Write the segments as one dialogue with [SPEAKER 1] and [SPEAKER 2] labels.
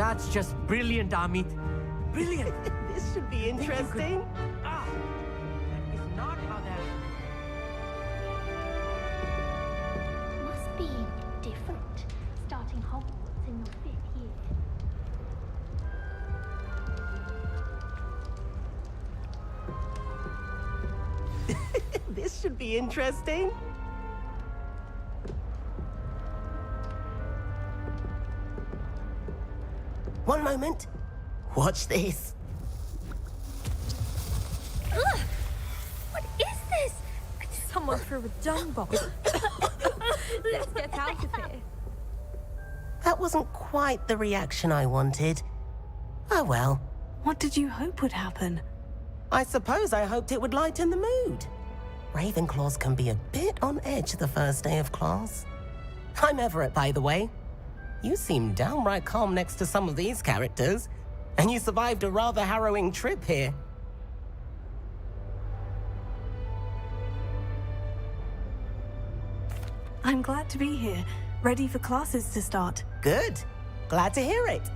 [SPEAKER 1] That's just brilliant, Amit. Brilliant.
[SPEAKER 2] This should be interesting.
[SPEAKER 1] Ah, that is not how that...
[SPEAKER 3] Must be different, starting Hogwarts in your 5th year.
[SPEAKER 2] This should be interesting. One moment. Watch this.
[SPEAKER 4] Ugh! What is this? Someone threw a dung bomb. Let's get out of here.
[SPEAKER 2] That wasn't quite the reaction I wanted. Oh well.
[SPEAKER 5] What did you hope would happen?
[SPEAKER 2] I suppose I hoped it would lighten the mood. Ravenclaws can be a bit on edge the first day of class. I'm Everett, by the way. You seem downright calm next to some of these characters, and you survived a rather harrowing trip here.
[SPEAKER 5] I'm glad to be here, ready for classes to start.
[SPEAKER 2] Good. Glad to hear it.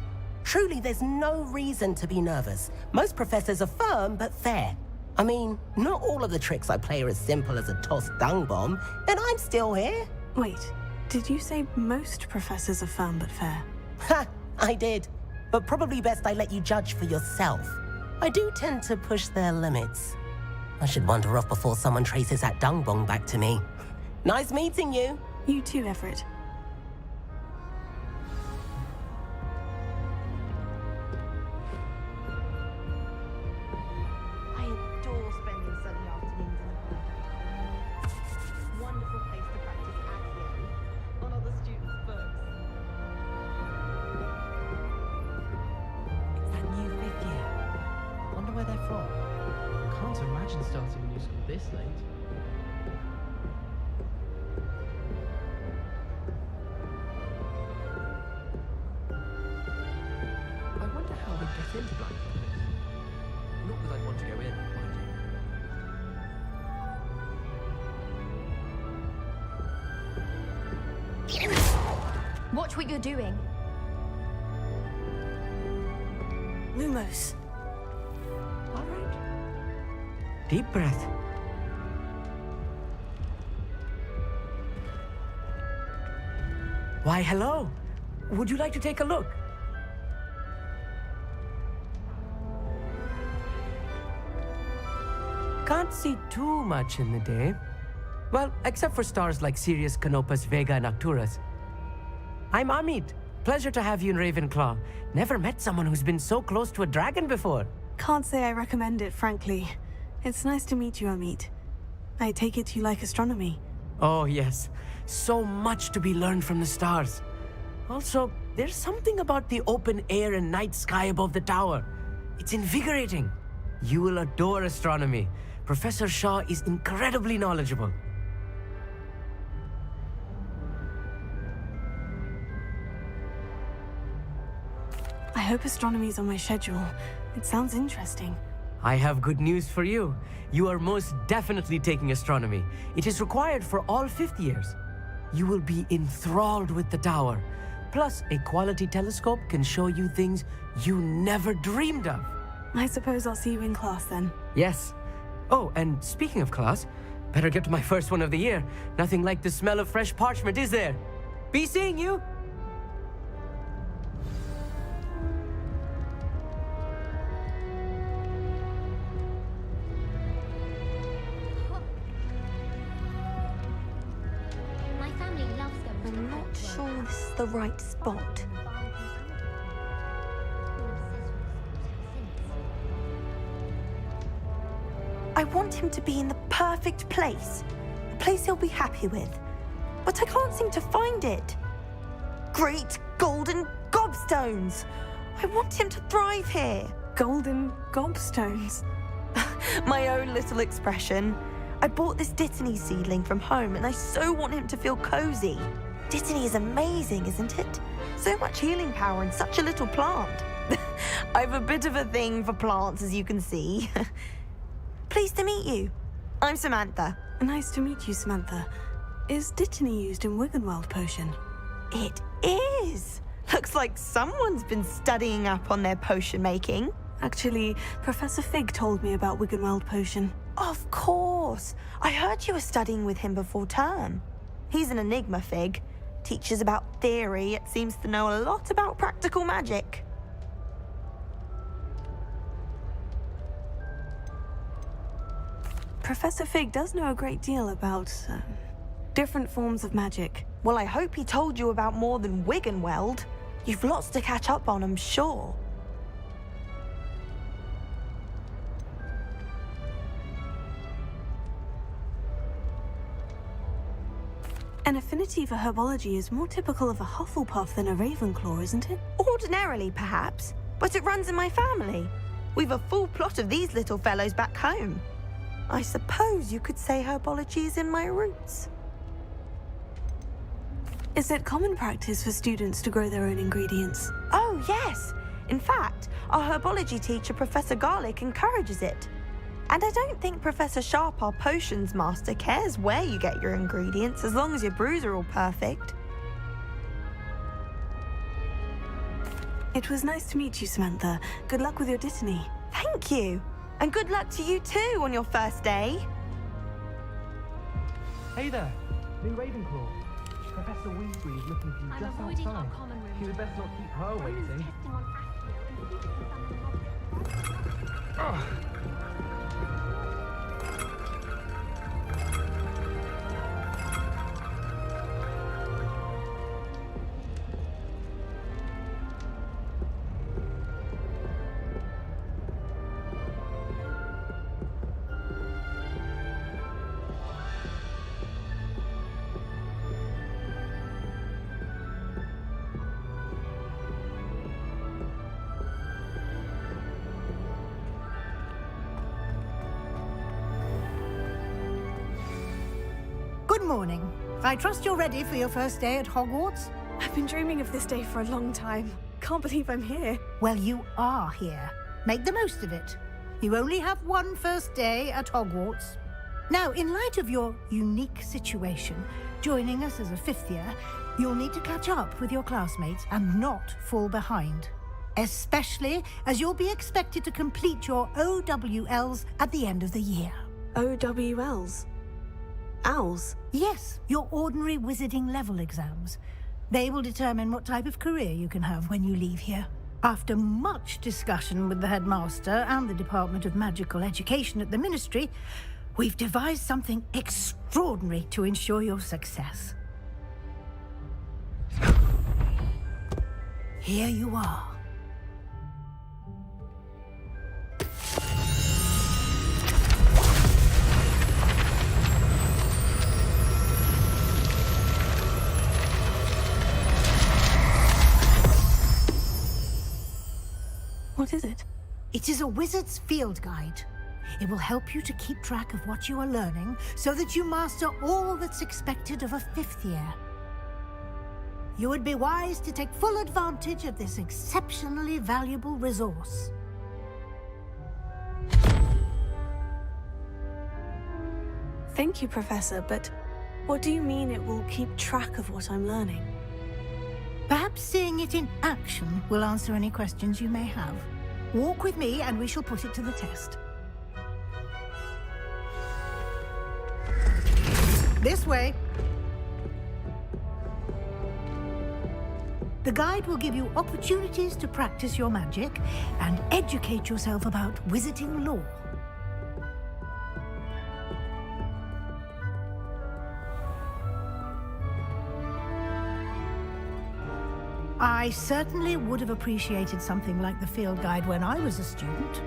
[SPEAKER 2] Truly, there's no reason to be nervous. Most professors are firm but fair. I mean, not all of the tricks I play are as simple as a tossed dung bomb, and I'm still here.
[SPEAKER 5] Wait, did you say most professors are firm but fair?
[SPEAKER 2] Ha! I did. But probably best I let you judge for yourself. I do tend to push their limits. I should wander off before someone traces that dung bomb back to me. Nice meeting you.
[SPEAKER 5] You too, Everett.
[SPEAKER 6] I adore spending sunny afternoons in the perfect. Wonderful place to practice Accio on other students' books.
[SPEAKER 1] It's that new 5th year. Wonder where they're from. Can't imagine starting a new school this late. I wonder how we get into Blackpool. Not that I'd want to go in, mind you.
[SPEAKER 4] Watch what you're doing.
[SPEAKER 5] Lumos.
[SPEAKER 1] All right. Deep breath. Why, hello. Would you like to take a look? Can't see too much in the day. Well, except for stars like Sirius, Canopus, Vega, and Arcturus. I'm Amit. Pleasure to have you in Ravenclaw. Never met someone who's been so close to a dragon before.
[SPEAKER 5] Can't say I recommend it, frankly. It's nice to meet you, Amit. I take it you like astronomy.
[SPEAKER 1] Oh, yes. So much to be learned from the stars. Also, there's something about the open air and night sky above the tower. It's invigorating. You will adore astronomy. Professor Shaw is incredibly knowledgeable.
[SPEAKER 5] I hope astronomy's on my schedule. It sounds interesting.
[SPEAKER 1] I have good news for you. You are most definitely taking astronomy. It is required for all 5th years. You will be enthralled with the tower. Plus, a quality telescope can show you things you never dreamed of.
[SPEAKER 5] I suppose I'll see you in class then.
[SPEAKER 1] Yes. Oh, and speaking of class, better get to my first one of the year. Nothing like the smell of fresh parchment, is there? Be seeing you!
[SPEAKER 3] My family loves going to
[SPEAKER 4] I'm not
[SPEAKER 3] Hogwarts.
[SPEAKER 4] sure this is the right spot.
[SPEAKER 7] I want him to be in the perfect place. A place he'll be happy with. But I can't seem to find it. Great golden gobstones! I want him to thrive here.
[SPEAKER 5] Golden gobstones.
[SPEAKER 7] My own little expression. I bought this Dittany seedling from home and I so want him to feel cozy. Dittany is amazing, isn't it? So much healing power in such a little plant. I've a bit of a thing for plants, as you can see. Pleased to meet you. I'm Samantha.
[SPEAKER 5] Nice to meet you, Samantha. Is Dittany used in Wiggenweld potion?
[SPEAKER 7] It is. Looks like someone's been studying up on their potion making.
[SPEAKER 5] Actually, Professor Fig told me about Wiggenweld potion.
[SPEAKER 7] Of course. I heard you were studying with him before term. He's an enigma, Fig. Teaches about theory, yet seems to know a lot about practical magic.
[SPEAKER 5] Professor Fig does know a great deal about different forms of magic.
[SPEAKER 7] Well, I hope he told you about more than Wiggenweld. You've lots to catch up on, I'm sure.
[SPEAKER 5] An affinity for herbology is more typical of a Hufflepuff than a Ravenclaw, isn't it?
[SPEAKER 7] Ordinarily, perhaps, but it runs in my family. We've a full plot of these little fellows back home. I suppose you could say herbology is in my roots.
[SPEAKER 5] Is it common practice for students to grow their own ingredients?
[SPEAKER 7] Oh, yes. In fact, our herbology teacher, Professor Garlick, encourages it. And I don't think Professor Sharp, our potions master, cares where you get your ingredients as long as your brews are all perfect.
[SPEAKER 5] It was nice to meet you, Samantha. Good luck with your dittany.
[SPEAKER 7] Thank you. And good luck to you too on your first day.
[SPEAKER 1] Hey there, new Ravenclaw. Professor Weasley is looking for you
[SPEAKER 3] I'm
[SPEAKER 1] just
[SPEAKER 3] avoiding our
[SPEAKER 1] outside.
[SPEAKER 3] common room.
[SPEAKER 1] You had best not keep her
[SPEAKER 3] Someone's
[SPEAKER 1] waiting.
[SPEAKER 3] testing on Accio and teaching some object.
[SPEAKER 8] Good morning. I trust you're ready for your first day at Hogwarts?
[SPEAKER 5] I've been dreaming of this day for a long time. Can't believe I'm here.
[SPEAKER 8] Well, you are here. Make the most of it. You only have one first day at Hogwarts. Now, in light of your unique situation, joining us as a fifth year, you'll need to catch up with your classmates and not fall behind. Especially as you'll be expected to complete your OWLs at the end of the year.
[SPEAKER 5] OWLs? Owls?
[SPEAKER 8] Yes, your ordinary wizarding level exams. They will determine what type of career you can have when you leave here. After much discussion with the headmaster and the Department of Magical Education at the Ministry, we've devised something extraordinary to ensure your success. Here you are.
[SPEAKER 5] What is it?
[SPEAKER 8] It is a wizard's field guide. It will help you to keep track of what you are learning so that you master all that's expected of a fifth year. You would be wise to take full advantage of this exceptionally valuable resource.
[SPEAKER 5] Thank you, Professor, but what do you mean it will keep track of what I'm learning?
[SPEAKER 8] Perhaps seeing it in action will answer any questions you may have. Walk with me and we shall put it to the test. This way. The guide will give you opportunities to practice your magic and educate yourself about wizarding lore. I certainly would have appreciated something like the field guide when I was a student.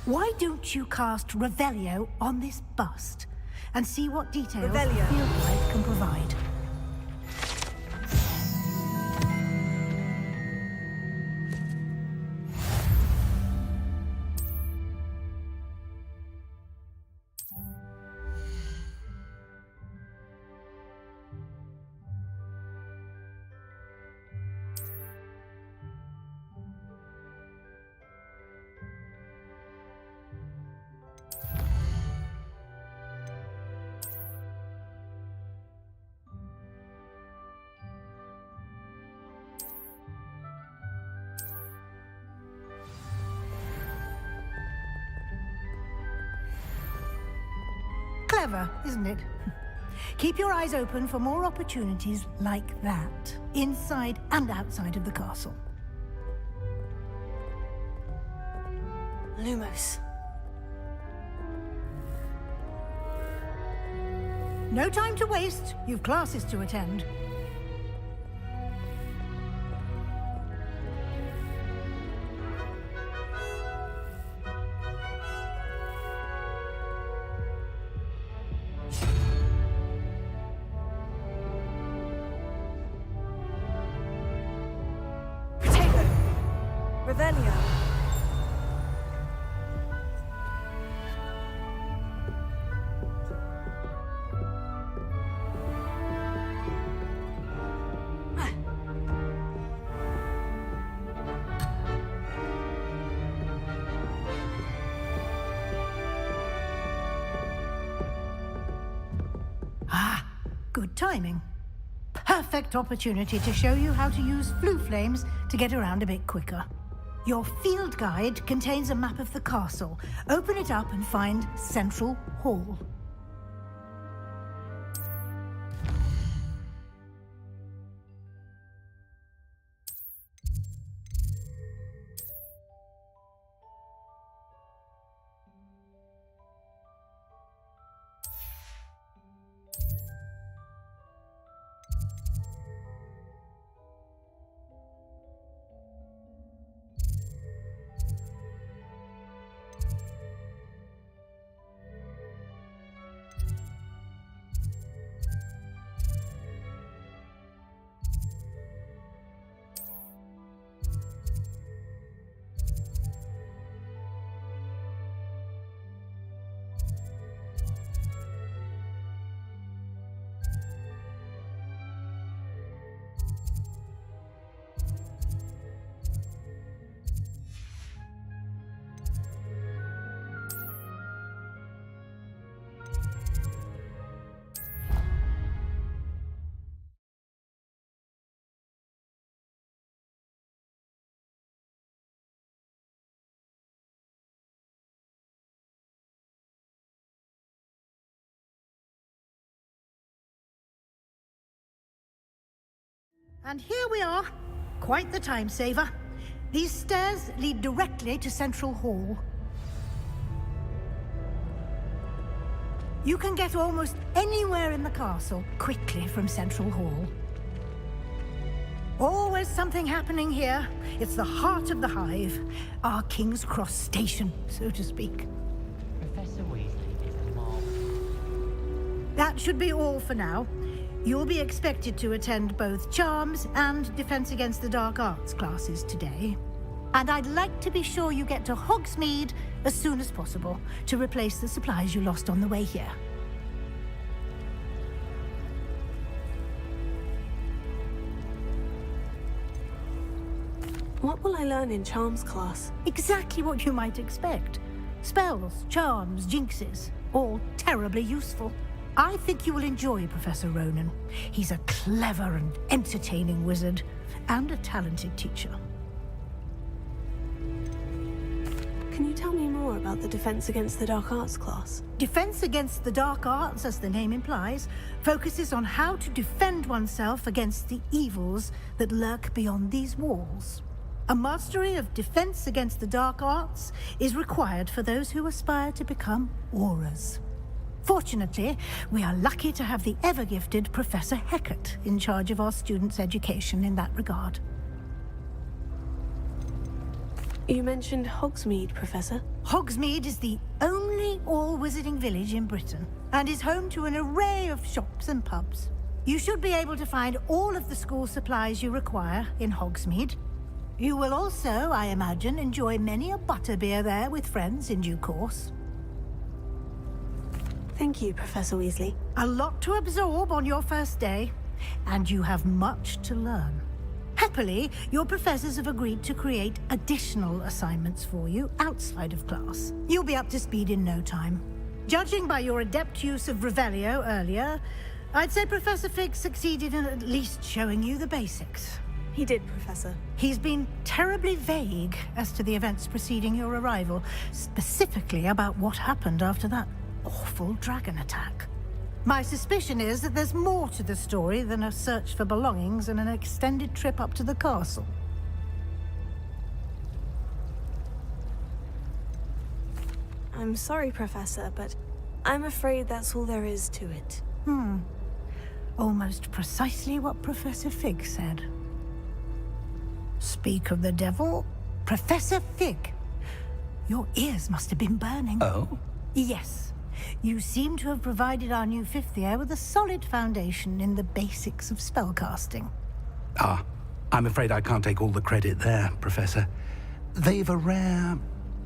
[SPEAKER 8] Why don't you cast Revelio on this bust and see what details the
[SPEAKER 5] Revelio.
[SPEAKER 8] field guide can provide? Clever, isn't it? Keep your eyes open for more opportunities like that, inside and outside of the castle.
[SPEAKER 5] Lumos.
[SPEAKER 8] No time to waste. You've classes to attend.
[SPEAKER 5] Potato. Revelio.
[SPEAKER 8] Good timing. Perfect opportunity to show you how to use flue flames to get around a bit quicker. Your field guide contains a map of the castle. Open it up and find Central Hall. And here we are. Quite the time saver. These stairs lead directly to Central Hall. You can get almost anywhere in the castle quickly from Central Hall. Always something happening here. It's the heart of the Hive. Our King's Cross station, so to speak.
[SPEAKER 1] Professor Weasley is a marvel.
[SPEAKER 8] That should be all for now. You'll be expected to attend both Charms and Defense Against the Dark Arts classes today. And I'd like to be sure you get to Hogsmeade as soon as possible to replace the supplies you lost on the way here.
[SPEAKER 5] What will I learn in Charms class?
[SPEAKER 8] Exactly what you might expect. Spells, charms, jinxes, all terribly useful. I think you will enjoy Professor Ronen. He's a clever and entertaining wizard, and a talented teacher.
[SPEAKER 5] Can you tell me more about the Defense Against the Dark Arts class?
[SPEAKER 8] Defense Against the Dark Arts, as the name implies, focuses on how to defend oneself against the evils that lurk beyond these walls. A mastery of Defense Against the Dark Arts is required for those who aspire to become Aurors. Fortunately, we are lucky to have the ever-gifted Professor Hecat in charge of our students' education in that regard.
[SPEAKER 5] You mentioned Hogsmeade, Professor.
[SPEAKER 8] Hogsmeade is the only all-wizarding village in Britain, and is home to an array of shops and pubs. You should be able to find all of the school supplies you require in Hogsmeade. You will also, I imagine, enjoy many a butterbeer there with friends in due course.
[SPEAKER 5] Thank you, Professor Weasley.
[SPEAKER 8] A lot to absorb on your first day, and you have much to learn. Happily, your professors have agreed to create additional assignments for you outside of class. You'll be up to speed in no time. Judging by your adept use of Revelio earlier, I'd say Professor Fig succeeded in at least showing you the basics.
[SPEAKER 5] He did, Professor.
[SPEAKER 8] He's been terribly vague as to the events preceding your arrival, specifically about what happened after that awful dragon attack. My suspicion is that there's more to the story than a search for belongings and an extended trip up to the castle.
[SPEAKER 5] I'm sorry, Professor, but I'm afraid that's all there is to it.
[SPEAKER 8] Almost precisely what Professor Fig said. Speak of the devil, Professor Fig. Your ears must have been burning.
[SPEAKER 9] Oh?
[SPEAKER 8] Yes. You seem to have provided our new fifth year with a solid foundation in the basics of spellcasting.
[SPEAKER 9] Ah, I'm afraid I can't take all the credit there, Professor. They've a rare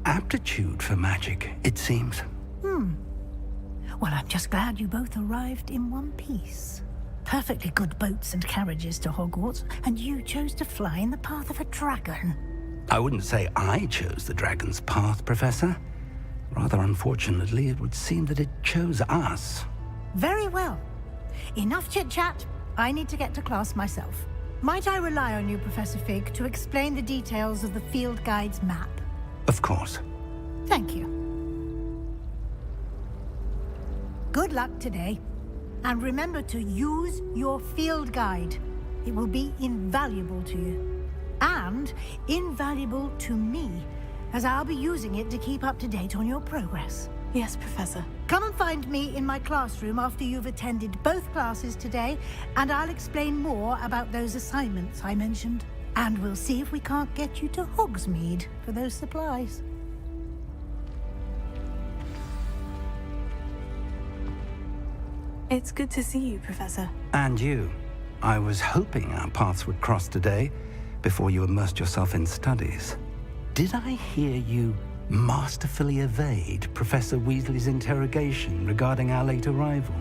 [SPEAKER 9] aptitude for magic, it seems.
[SPEAKER 8] Well, I'm just glad you both arrived in one piece. Perfectly good boats and carriages to Hogwarts, and you chose to fly in the path of a dragon.
[SPEAKER 9] I wouldn't say I chose the dragon's path, Professor. Rather unfortunately, it would seem that it chose us.
[SPEAKER 8] Very well. Enough chit-chat. I need to get to class myself. Might I rely on you, Professor Fig, to explain the details of the field guide's map?
[SPEAKER 9] Of course.
[SPEAKER 8] Thank you. Good luck today. And remember to use your field guide. It will be invaluable to you. And invaluable to me, as I'll be using it to keep up to date on your progress.
[SPEAKER 5] Yes, Professor.
[SPEAKER 8] Come and find me in my classroom after you've attended both classes today, and I'll explain more about those assignments I mentioned. And we'll see if we can't get you to Hogsmeade for those supplies.
[SPEAKER 5] It's good to see you, Professor.
[SPEAKER 9] And you. I was hoping our paths would cross today, before you immersed yourself in studies. Did I hear you masterfully evade Professor Weasley's interrogation regarding our late arrival?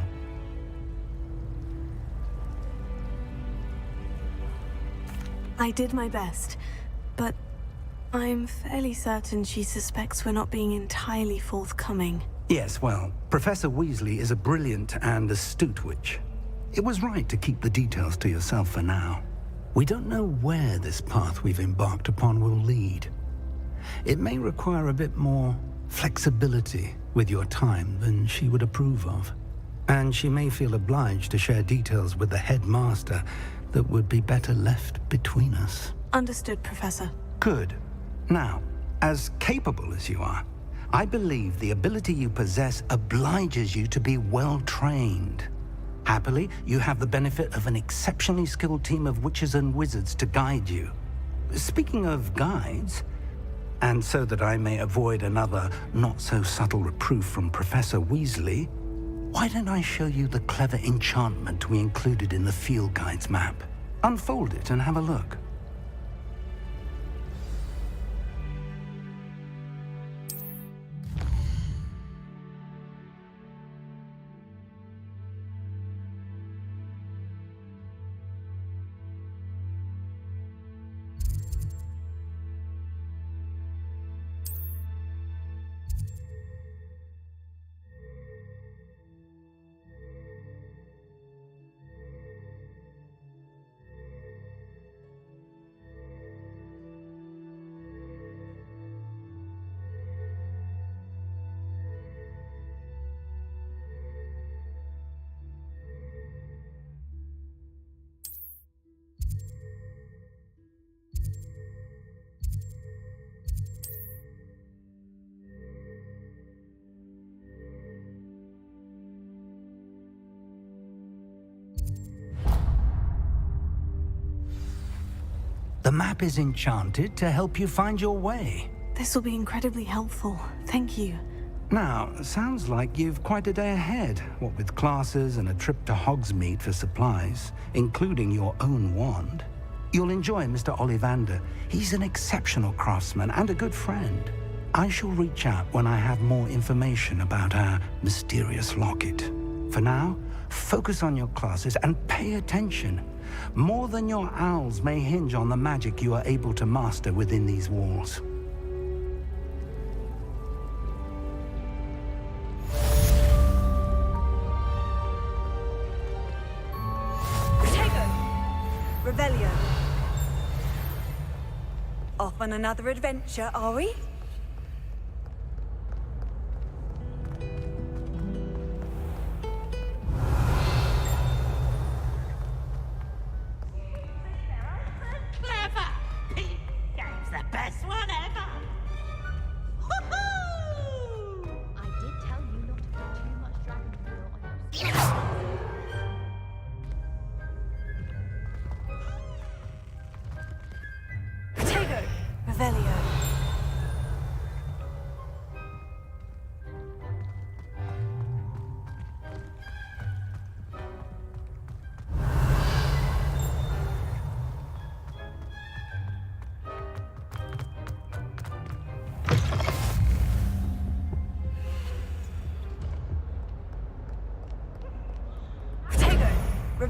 [SPEAKER 5] I did my best, but I'm fairly certain she suspects we're not being entirely forthcoming.
[SPEAKER 9] Yes, well, Professor Weasley is a brilliant and astute witch. It was right to keep the details to yourself for now. We don't know where this path we've embarked upon will lead. It may require a bit more flexibility with your time than she would approve of. And she may feel obliged to share details with the headmaster that would be better left between us.
[SPEAKER 5] Understood, Professor.
[SPEAKER 9] Good. Now, as capable as you are, I believe the ability you possess obliges you to be well-trained. Happily, you have the benefit of an exceptionally skilled team of witches and wizards to guide you. Speaking of guides, and so that I may avoid another not-so-subtle reproof from Professor Weasley, why don't I show you the clever enchantment we included in the field guide's map? Unfold it and have a look. The map is enchanted to help you find your way.
[SPEAKER 5] This will be incredibly helpful. Thank you.
[SPEAKER 9] Now, sounds like you've quite a day ahead, what with classes and a trip to Hogsmeade for supplies, including your own wand. You'll enjoy Mr. Ollivander. He's an exceptional craftsman and a good friend. I shall reach out when I have more information about our mysterious locket. For now, focus on your classes and pay attention. More than your owls may hinge on the magic you are able to master within these walls.
[SPEAKER 10] Revelio. Off on another adventure, are we?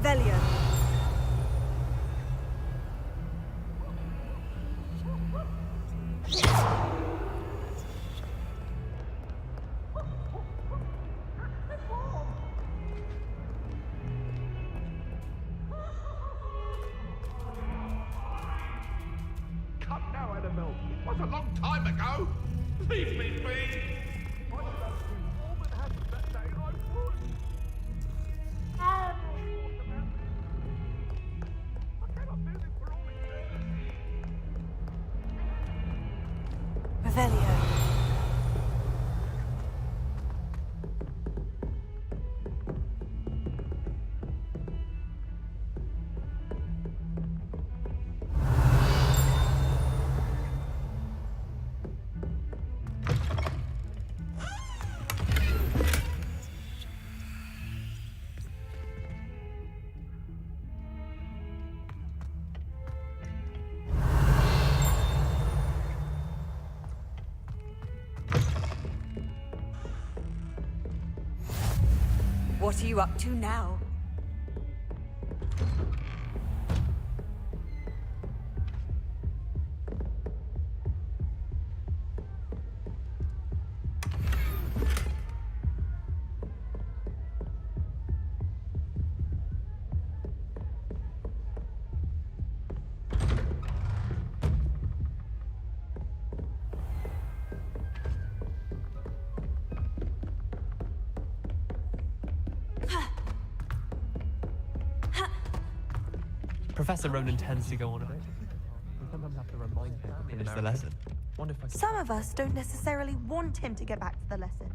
[SPEAKER 10] Revelio.
[SPEAKER 11] Come now, Annabelle. It was a long time ago. Leave me be.
[SPEAKER 5] Revelio.
[SPEAKER 10] What are you up to now?
[SPEAKER 12] Professor Ronan tends to go on a bit. We sometimes have to remind him to finish the lesson.
[SPEAKER 7] Some of us don't necessarily want him to get back to the lesson.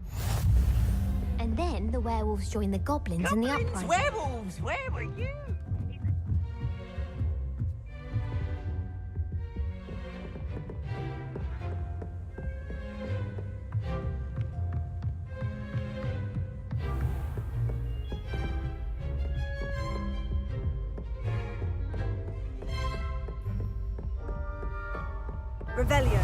[SPEAKER 3] And then the werewolves join the goblins in the uprising.
[SPEAKER 2] Werewolves! Where were you?
[SPEAKER 10] Revelio.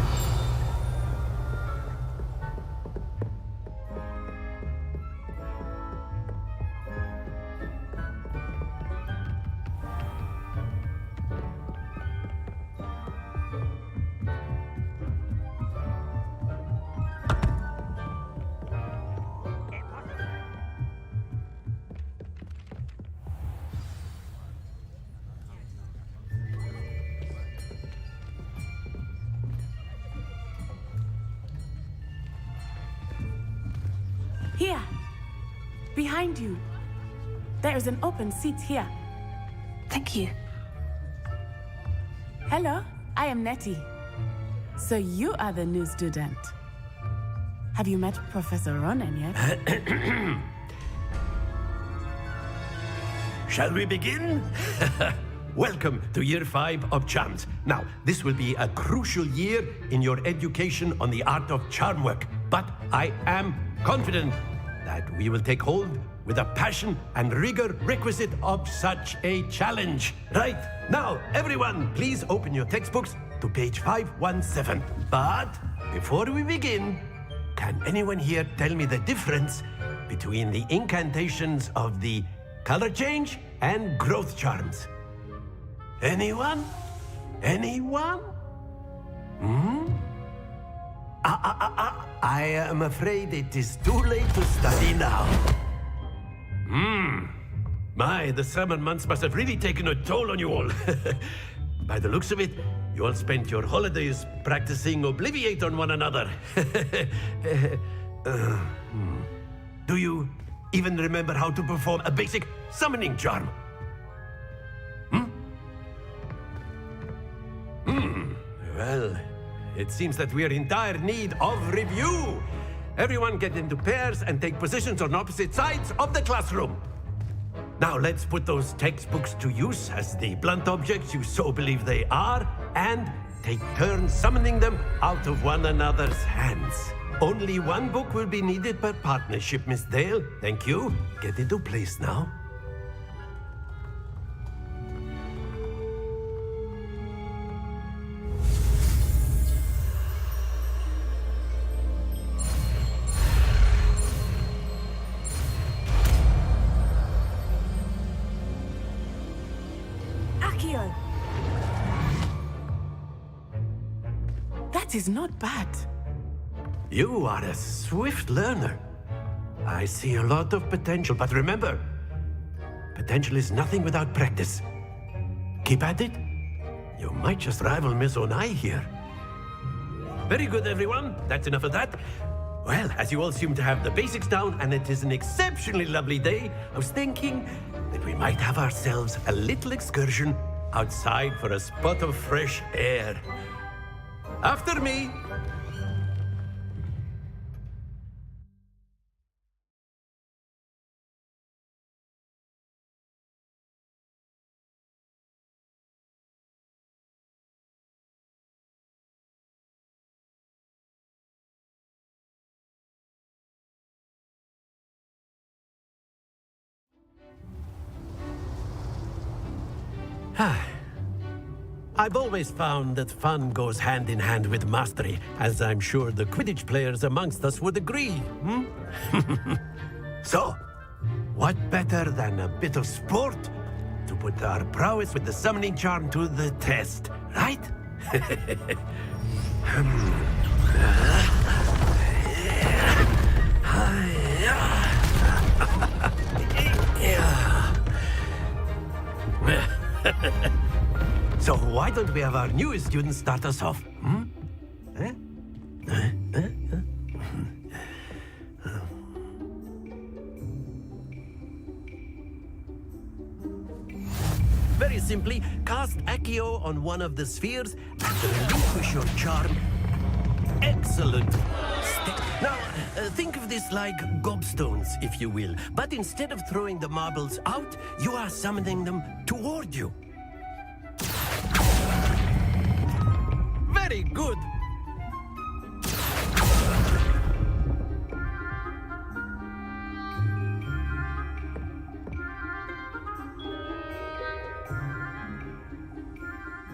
[SPEAKER 13] Here, behind you. There is an open seat here.
[SPEAKER 5] Thank you.
[SPEAKER 13] Hello, I am Nettie. So you are the new student. Have you met Professor Ronan yet?
[SPEAKER 14] Shall we begin? Welcome to Year 5 of Charms. Now, this will be a crucial year in your education on the art of charm work, but I am confident that we will take hold with the passion and rigor requisite of such a challenge. Right, now, everyone, please open your textbooks to page 517. But before we begin, can anyone here tell me the difference between the incantations of the color change and growth charms? Anyone? Anyone? I am afraid it is too late to study now. My, the summer months must have really taken a toll on you all. By the looks of it, you all spent your holidays practicing Obliviate on one another. Do you even remember how to perform a basic summoning charm? Well, it seems that we are in dire need of review. Everyone get into pairs and take positions on opposite sides of the classroom. Now let's put those textbooks to use as the blunt objects you so believe they are, and take turns summoning them out of one another's hands. Only one book will be needed per partnership, Miss Dale. Thank you. Get into place now.
[SPEAKER 13] That is not bad.
[SPEAKER 14] You are a swift learner. I see a lot of potential, but remember, potential is nothing without practice. Keep at it. You might just rival Miss Onai here. Very good, everyone. That's enough of that. Well, as you all seem to have the basics down, and it is an exceptionally lovely day, I was thinking that we might have ourselves a little excursion outside for a spot of fresh air. After me. I've always found that fun goes hand in hand with mastery, as I'm sure the Quidditch players amongst us would agree. So, what better than a bit of sport to put our prowess with the summoning charm to the test, right? So why don't we have our newest student start us off? Very simply, cast Accio on one of the spheres and relinquish your charm. Excellent. Now, think of this like gobstones, if you will. But instead of throwing the marbles out, you are summoning them toward you. Very good.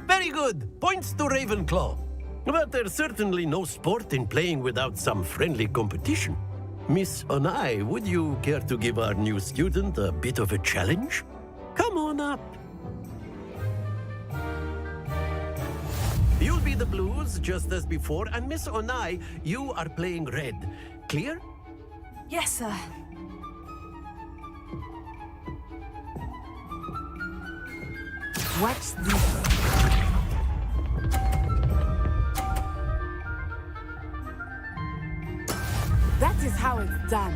[SPEAKER 14] Very good. Points to Ravenclaw. But there's certainly no sport in playing without some friendly competition. Miss Onai, would you care to give our new student a bit of a challenge? Come on up. You'll be the blues, just as before, and Miss Onai, you are playing red. Clear?
[SPEAKER 5] Yes, sir.
[SPEAKER 13] Watch this. That is how it's done.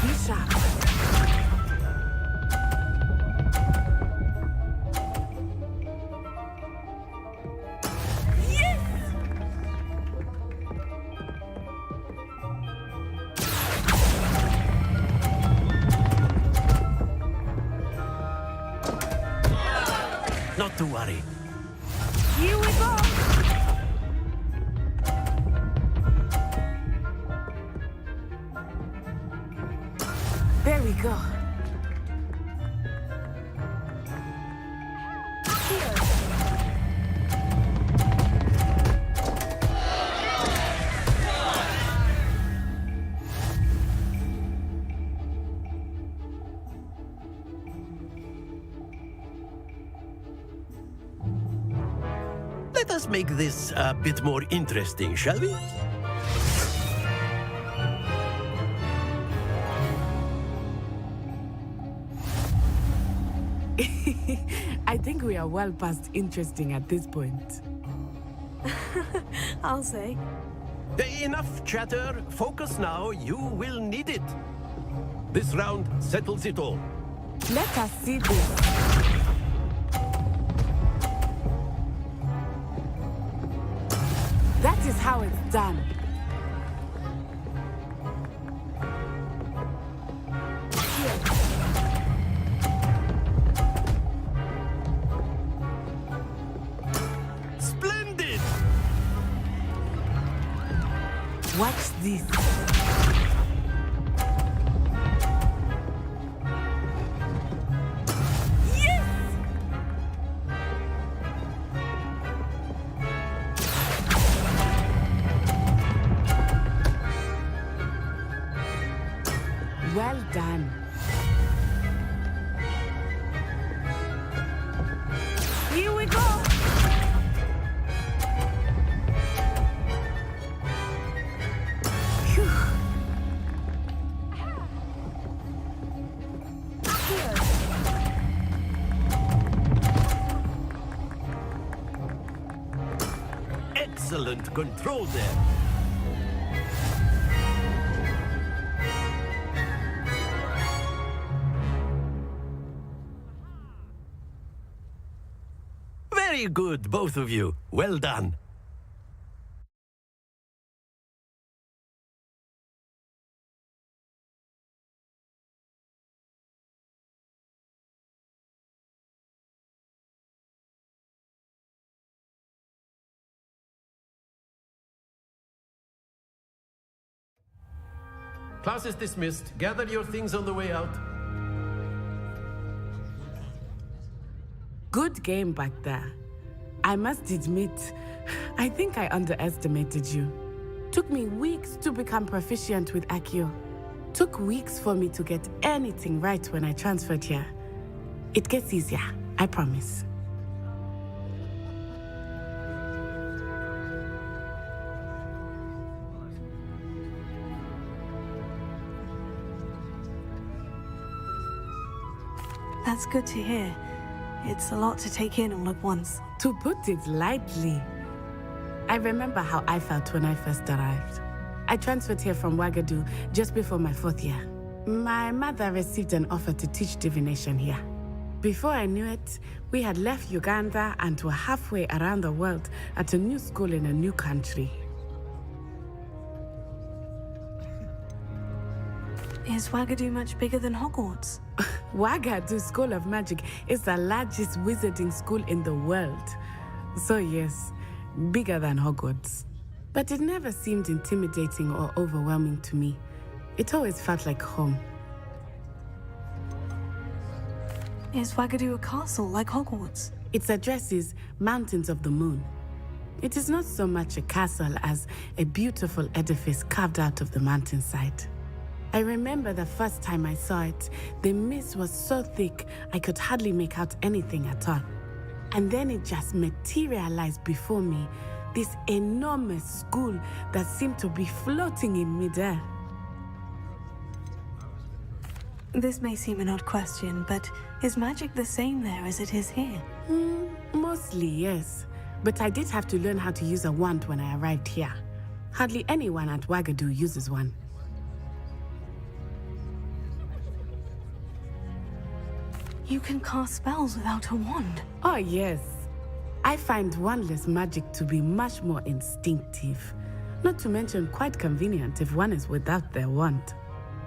[SPEAKER 13] Be sharp.
[SPEAKER 14] Not to worry.
[SPEAKER 13] Here we go. There we go.
[SPEAKER 14] Let us make this a bit more interesting, shall we?
[SPEAKER 13] I think we are well past interesting at this point.
[SPEAKER 5] I'll say.
[SPEAKER 14] Enough chatter. Focus now. You will need it. This round settles it all.
[SPEAKER 13] Let us see this. That is how it's done.
[SPEAKER 14] Splendid!
[SPEAKER 13] Watch this. Well done.
[SPEAKER 14] excellent control there. Very good, both of you. Well done. Class is dismissed. Gather your things on the way out.
[SPEAKER 13] Good game back there. I must admit, I think I underestimated you. Took me weeks to become proficient with Accio. Took weeks for me to get anything right when I transferred here. It gets easier, I promise.
[SPEAKER 5] That's good to hear. It's a lot to take in all at once.
[SPEAKER 13] To put it lightly, I remember how I felt when I first arrived. I transferred here from Ouagadougou just before my 4th year. My mother received an offer to teach divination here. Before I knew it, we had left Uganda and were halfway around the world at a new school in a new country.
[SPEAKER 5] Is Ouagadougou much bigger than Hogwarts?
[SPEAKER 13] Ouagadougou School of Magic is the largest wizarding school in the world. So yes, bigger than Hogwarts. But it never seemed intimidating or overwhelming to me. It always felt like home.
[SPEAKER 5] Is Ouagadougou a castle like Hogwarts?
[SPEAKER 13] Its address is Mountains of the Moon. It is not so much a castle as a beautiful edifice carved out of the mountainside. I remember the first time I saw it, the mist was so thick I could hardly make out anything at all. And then it just materialized before me, this enormous school that seemed to be floating in midair.
[SPEAKER 5] This may seem an odd question, but is magic the same there as it is here?
[SPEAKER 13] Mostly, yes. But I did have to learn how to use a wand when I arrived here. Hardly anyone at Ouagadougou uses one.
[SPEAKER 5] You can cast spells without a wand?
[SPEAKER 13] Oh, yes. I find wandless magic to be much more instinctive. Not to mention quite convenient if one is without their wand.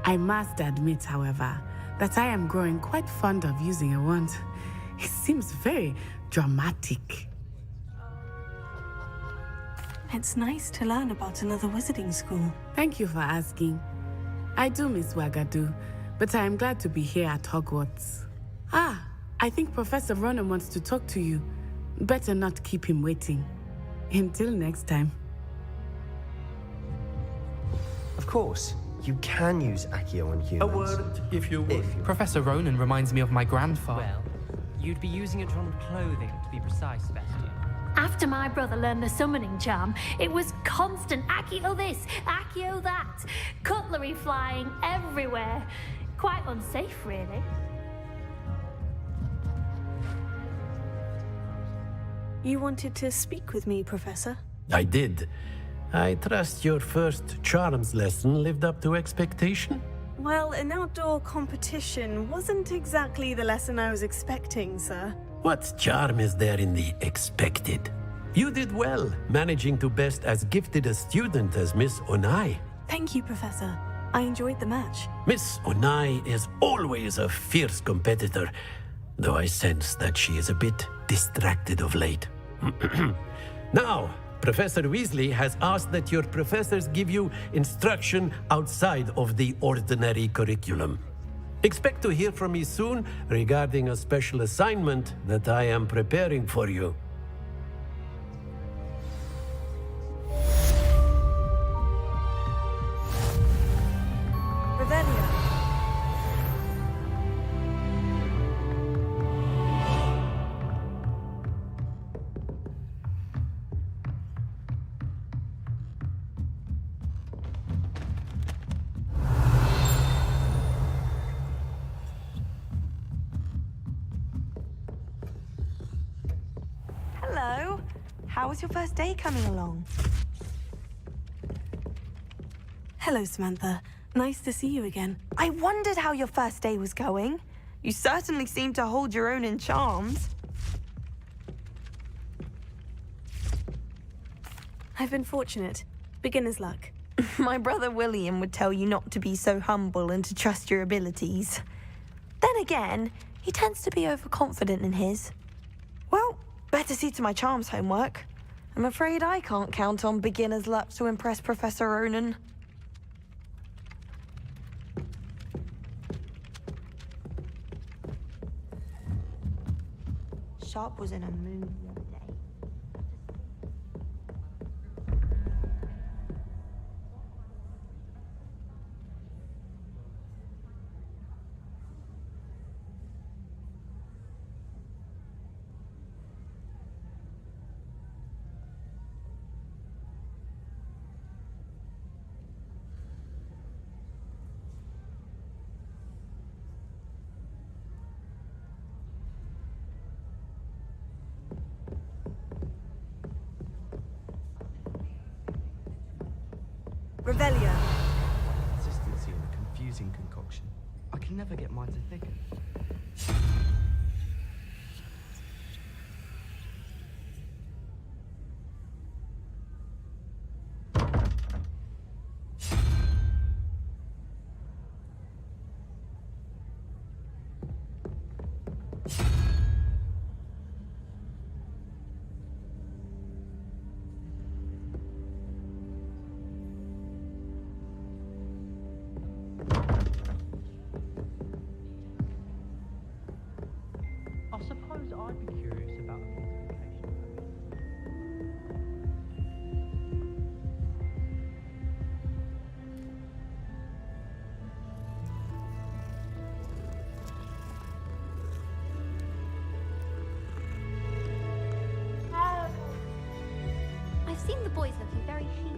[SPEAKER 13] I must admit, however, that I am growing quite fond of using a wand. It seems very dramatic.
[SPEAKER 5] It's nice to learn about another wizarding school.
[SPEAKER 13] Thank you for asking. I do miss Ouagadougou, but I am glad to be here at Hogwarts. Ah, I think Professor Ronen wants to talk to you. Better not keep him waiting. Until next time.
[SPEAKER 15] Of course, you can use Accio on humans.
[SPEAKER 14] A word, if you would.
[SPEAKER 12] Professor Ronen reminds me of my grandfather.
[SPEAKER 16] Well, you'd be using it on clothing, to be precise, Sebastian.
[SPEAKER 3] After my brother learned the summoning charm, it was constant Accio this, Accio that. Cutlery flying everywhere. Quite unsafe, really.
[SPEAKER 5] You wanted to speak with me, Professor?
[SPEAKER 14] I did. I trust your first charms lesson lived up to expectation?
[SPEAKER 5] Well, an outdoor competition wasn't exactly the lesson I was expecting, sir.
[SPEAKER 14] What charm is there in the expected? You did well, managing to best as gifted a student as Miss Onai.
[SPEAKER 5] Thank you, Professor. I enjoyed the match.
[SPEAKER 14] Miss Onai is always a fierce competitor, though I sense that she is a bit distracted of late. Now, Professor Weasley has asked that your professors give you instruction outside of the ordinary curriculum. Expect to hear from me soon regarding a special assignment that I am preparing for you.
[SPEAKER 5] Revelio.
[SPEAKER 7] how is your first day coming along?
[SPEAKER 5] Hello, Samantha. Nice to see you again.
[SPEAKER 7] I wondered how your first day was going. You certainly seem to hold your own in charms.
[SPEAKER 5] I've been fortunate. Beginner's luck.
[SPEAKER 7] My brother William would tell you not to be so humble and to trust your abilities. Then again, he tends to be overconfident in his. Well, better see to my charms homework. I'm afraid I can't count on beginner's luck to impress Professor Ronan. Sharp was in a mood the other day.
[SPEAKER 10] Revelio.
[SPEAKER 15] Consistency and a confusing concoction. I can never get mine to thicken.
[SPEAKER 16] I suppose I'd be curious about the fortification.
[SPEAKER 3] I've seen the boys looking very sheepish.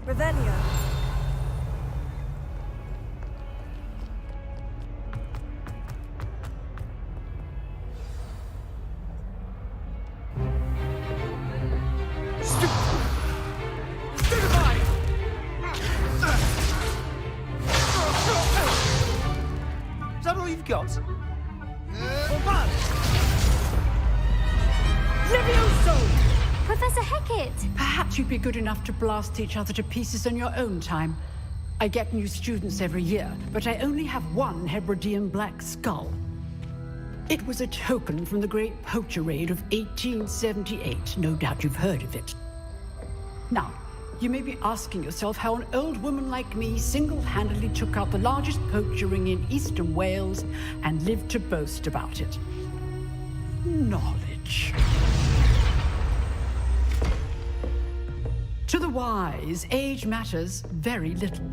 [SPEAKER 10] Revelio.
[SPEAKER 16] Is that all you've got?
[SPEAKER 17] Levioso!
[SPEAKER 3] Professor Hecat!
[SPEAKER 17] Perhaps you'd be good enough to blast each other to pieces on your own time. I get new students every year, but I only have one Hebridean black skull. It was a token from the Great Poacher Raid of 1878. No doubt you've heard of it. Now, you may be asking yourself how an old woman like me single-handedly took out the largest poacher ring in eastern Wales and lived to boast about it. Knowledge. To the wise, age matters very little.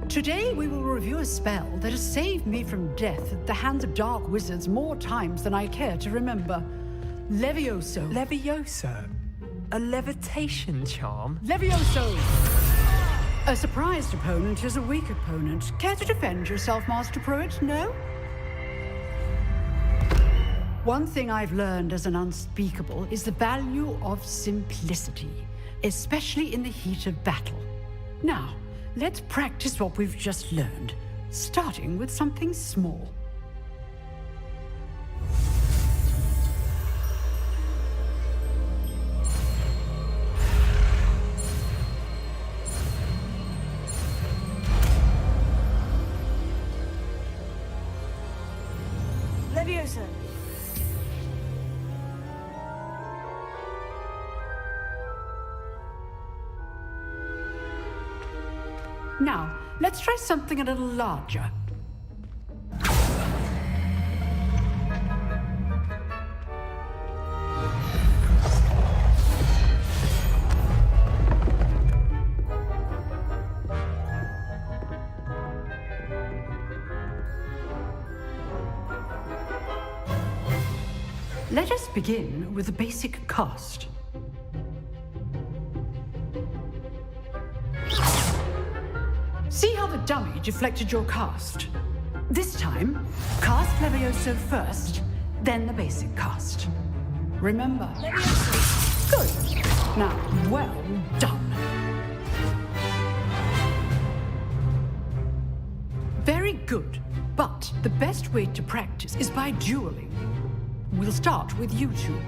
[SPEAKER 17] Today we will review a spell that has saved me from death at the hands of dark wizards more times than I care to remember. Levioso.
[SPEAKER 12] Levioso? A levitation charm?
[SPEAKER 17] Levioso! A surprised opponent is a weak opponent. Care to defend yourself, Master Pruitt? No? One thing I've learned as an unspeakable is the value of simplicity, especially in the heat of battle. Now, let's practice what we've just learned, starting with something small.
[SPEAKER 10] Leviosa.
[SPEAKER 17] Now, let's try something a little larger. Let us begin with the basic cast. See how the dummy deflected your cast? This time, cast Levioso first, then the basic cast. Remember? Levioso. Good. Now, well done. Very good. But the best way to practice is by dueling. We'll start with you two.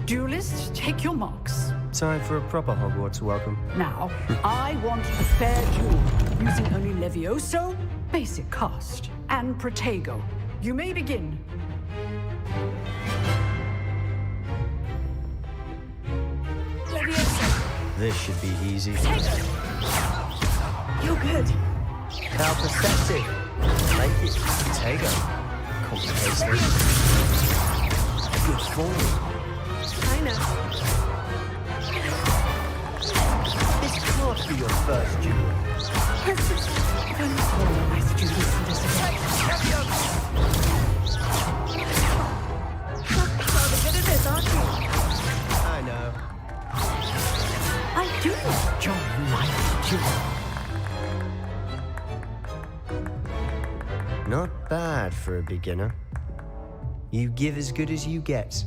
[SPEAKER 17] Duelists, take your marks.
[SPEAKER 16] Time for a proper Hogwarts welcome.
[SPEAKER 17] Now, I want a fair duel, using only Levioso, basic cast, and Protego. You may begin.
[SPEAKER 10] Leviosa.
[SPEAKER 16] This should be easy.
[SPEAKER 10] Protego. You're good.
[SPEAKER 16] How perceptive. Thank you. Tego. Complicated. Good form.
[SPEAKER 10] I know.
[SPEAKER 16] This can't be your first duel.
[SPEAKER 17] Only all my students for this event.
[SPEAKER 10] Rather good at this, aren't you?
[SPEAKER 16] I know.
[SPEAKER 17] I do enjoy life duel.
[SPEAKER 16] Not bad for a beginner. You give as good as you get.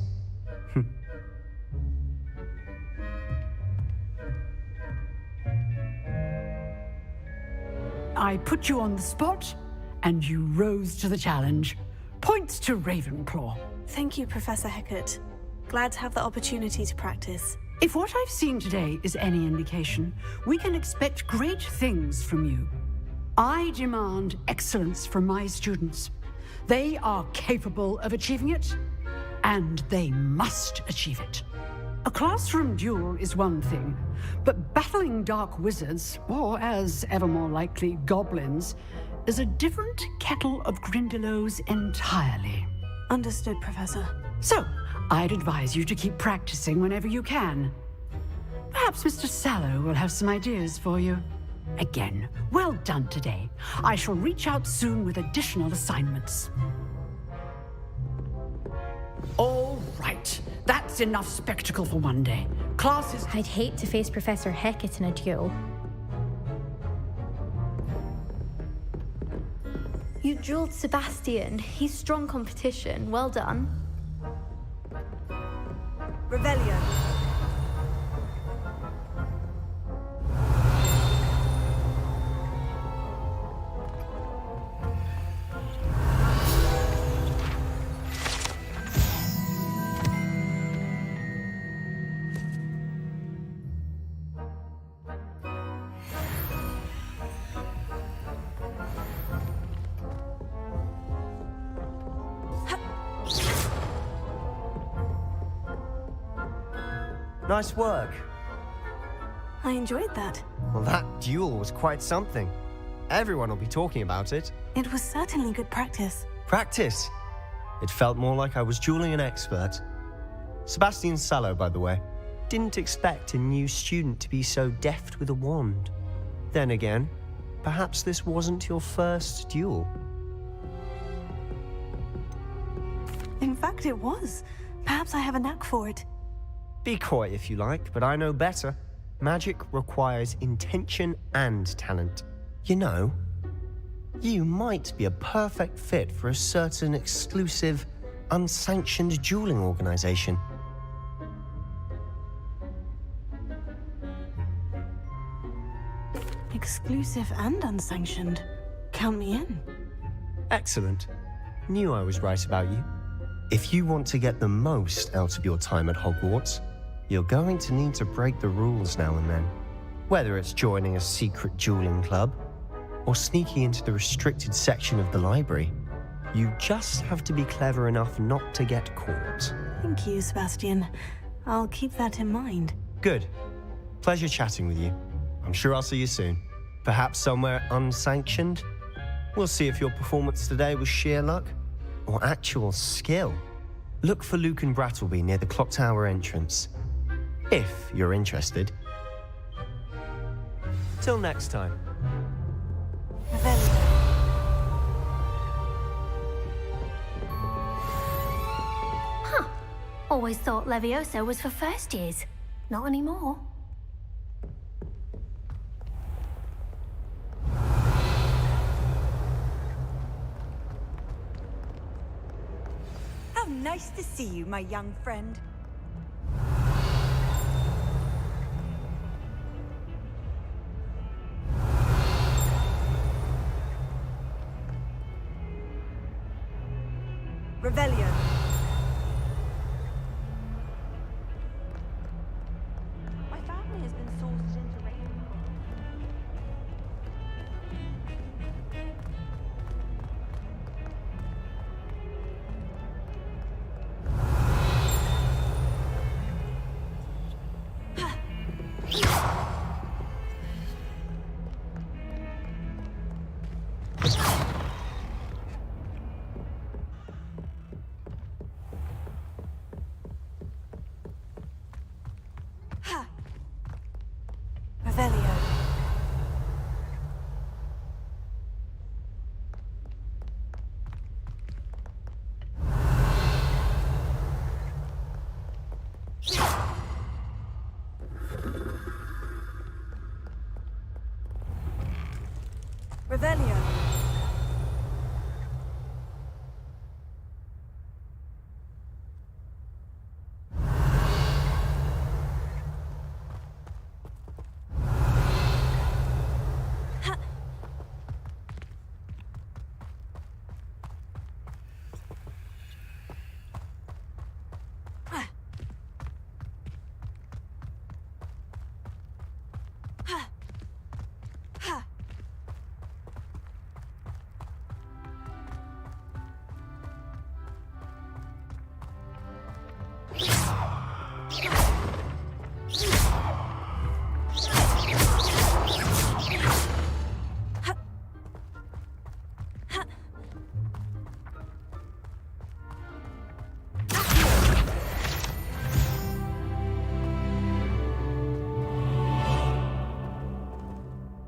[SPEAKER 17] I put you on the spot, and you rose to the challenge. Points to Ravenclaw.
[SPEAKER 5] Thank you, Professor Hecat. Glad to have the opportunity to practice.
[SPEAKER 17] If what I've seen today is any indication, we can expect great things from you. I demand excellence from my students. They are capable of achieving it, and they must achieve it. A classroom duel is one thing, but battling dark wizards, or as ever more likely, goblins, is a different kettle of Grindylows entirely.
[SPEAKER 5] Understood, Professor.
[SPEAKER 17] So, I'd advise you to keep practicing whenever you can. Perhaps Mr. Sallow will have some ideas for you. Again, well done today. I shall reach out soon with additional assignments. All right. That's enough spectacle for one day. Classes...
[SPEAKER 18] I'd hate to face Professor Hecat in a duel.
[SPEAKER 4] You drilled Sebastian. He's strong competition. Well done.
[SPEAKER 10] Revelio.
[SPEAKER 18] Nice work.
[SPEAKER 5] I enjoyed that.
[SPEAKER 18] Well, that duel was quite something. Everyone will be talking about it.
[SPEAKER 5] It was certainly good practice.
[SPEAKER 18] Practice? It felt more like I was dueling an expert. Sebastian Sallow, by the way. Didn't expect a new student to be so deft with a wand. Then again, perhaps this wasn't your first duel.
[SPEAKER 5] In fact, it was. Perhaps I have a knack for it.
[SPEAKER 18] Be coy if you like, but I know better. Magic requires intention and talent. You know, you might be a perfect fit for a certain exclusive, unsanctioned dueling organization.
[SPEAKER 5] Exclusive and unsanctioned. Count me in.
[SPEAKER 18] Excellent. Knew I was right about you. If you want to get the most out of your time at Hogwarts, you're going to need to break the rules now and then. Whether it's joining a secret dueling club or sneaking into the restricted section of the library, you just have to be clever enough not to get caught.
[SPEAKER 5] Thank you, Sebastian. I'll keep that in mind.
[SPEAKER 18] Good. Pleasure chatting with you. I'm sure I'll see you soon. Perhaps somewhere unsanctioned? We'll see if your performance today was sheer luck or actual skill. Look for Lucan Brattleby near the Clock Tower entrance, if you're interested. Till next time.
[SPEAKER 3] Huh. Always thought Leviosa was for first years. Not anymore.
[SPEAKER 19] How nice to see you, my young friend. Revelio.
[SPEAKER 7] My family has been sourced into Ravenclaw.
[SPEAKER 5] Revelio.
[SPEAKER 19] Revelio.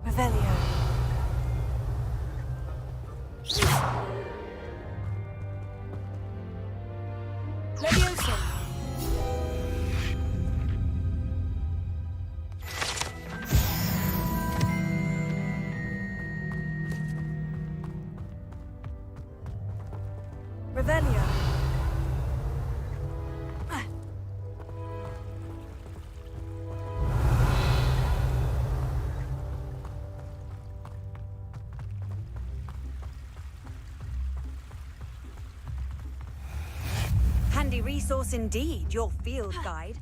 [SPEAKER 5] Revelio.
[SPEAKER 10] Leviosa. Revelio.
[SPEAKER 19] Handy resource indeed, your field guide.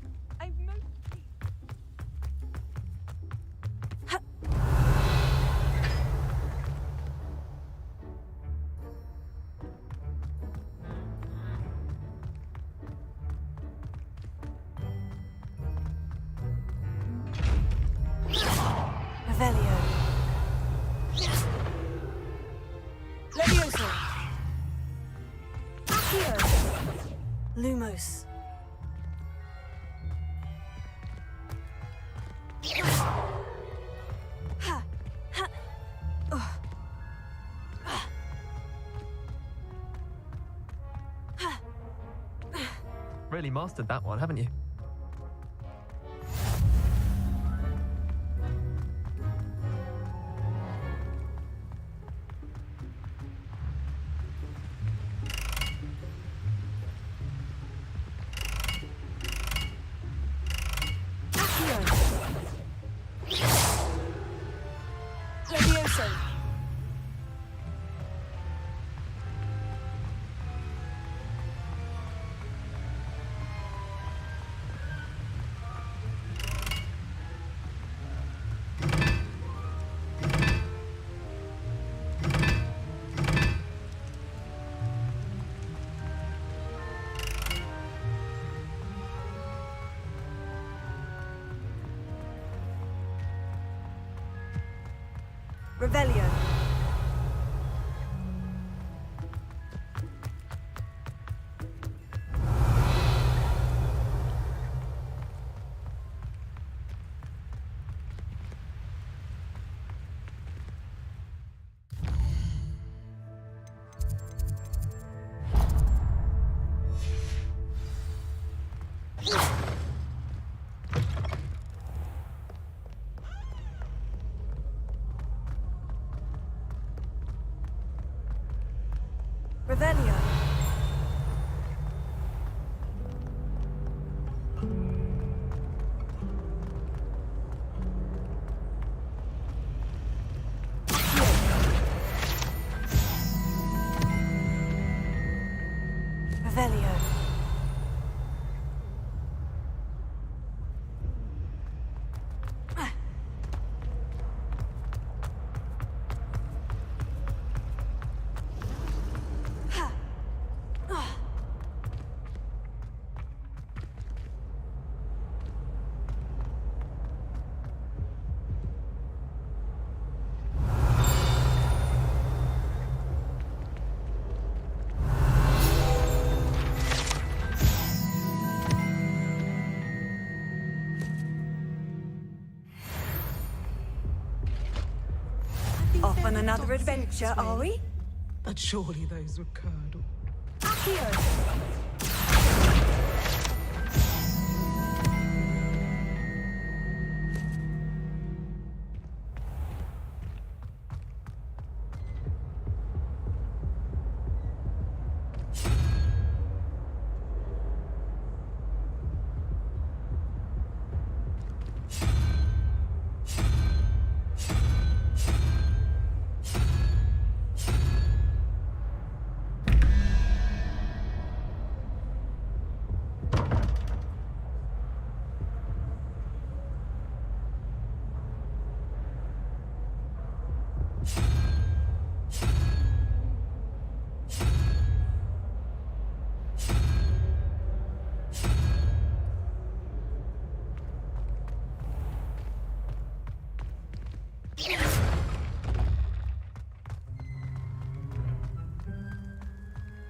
[SPEAKER 10] Revelio. Levioso. Accio. Lumos.
[SPEAKER 12] Really mastered that one, haven't you?
[SPEAKER 10] Levioso. Revelio. Revelio. Revelio. Off on another adventure, are we?
[SPEAKER 20] But surely those were curdled.
[SPEAKER 10] Accio.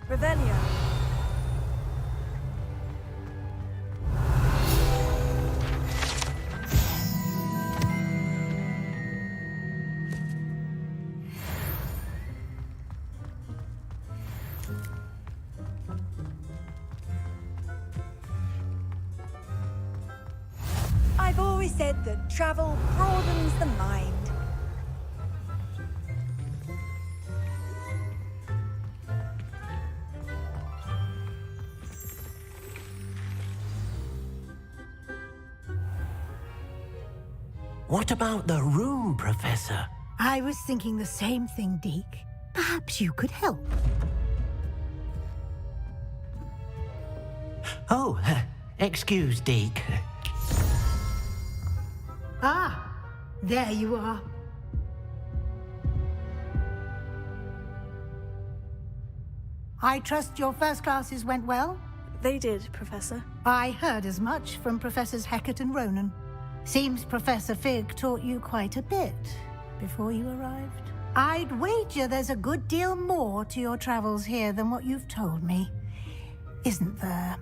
[SPEAKER 10] Revelio.
[SPEAKER 19] I've always said that travel broadens the mind.
[SPEAKER 14] What about the room, Professor?
[SPEAKER 8] I was thinking the same thing, Deke. Perhaps you could help.
[SPEAKER 14] Oh, excuse, Deke.
[SPEAKER 8] Ah, there you are. I trust your first classes went well?
[SPEAKER 5] They did, Professor.
[SPEAKER 8] I heard as much from Professors Hecat and Ronan. Seems Professor Fig taught you quite a bit before you arrived. I'd wager there's a good deal more to your travels here than what you've told me. Isn't there?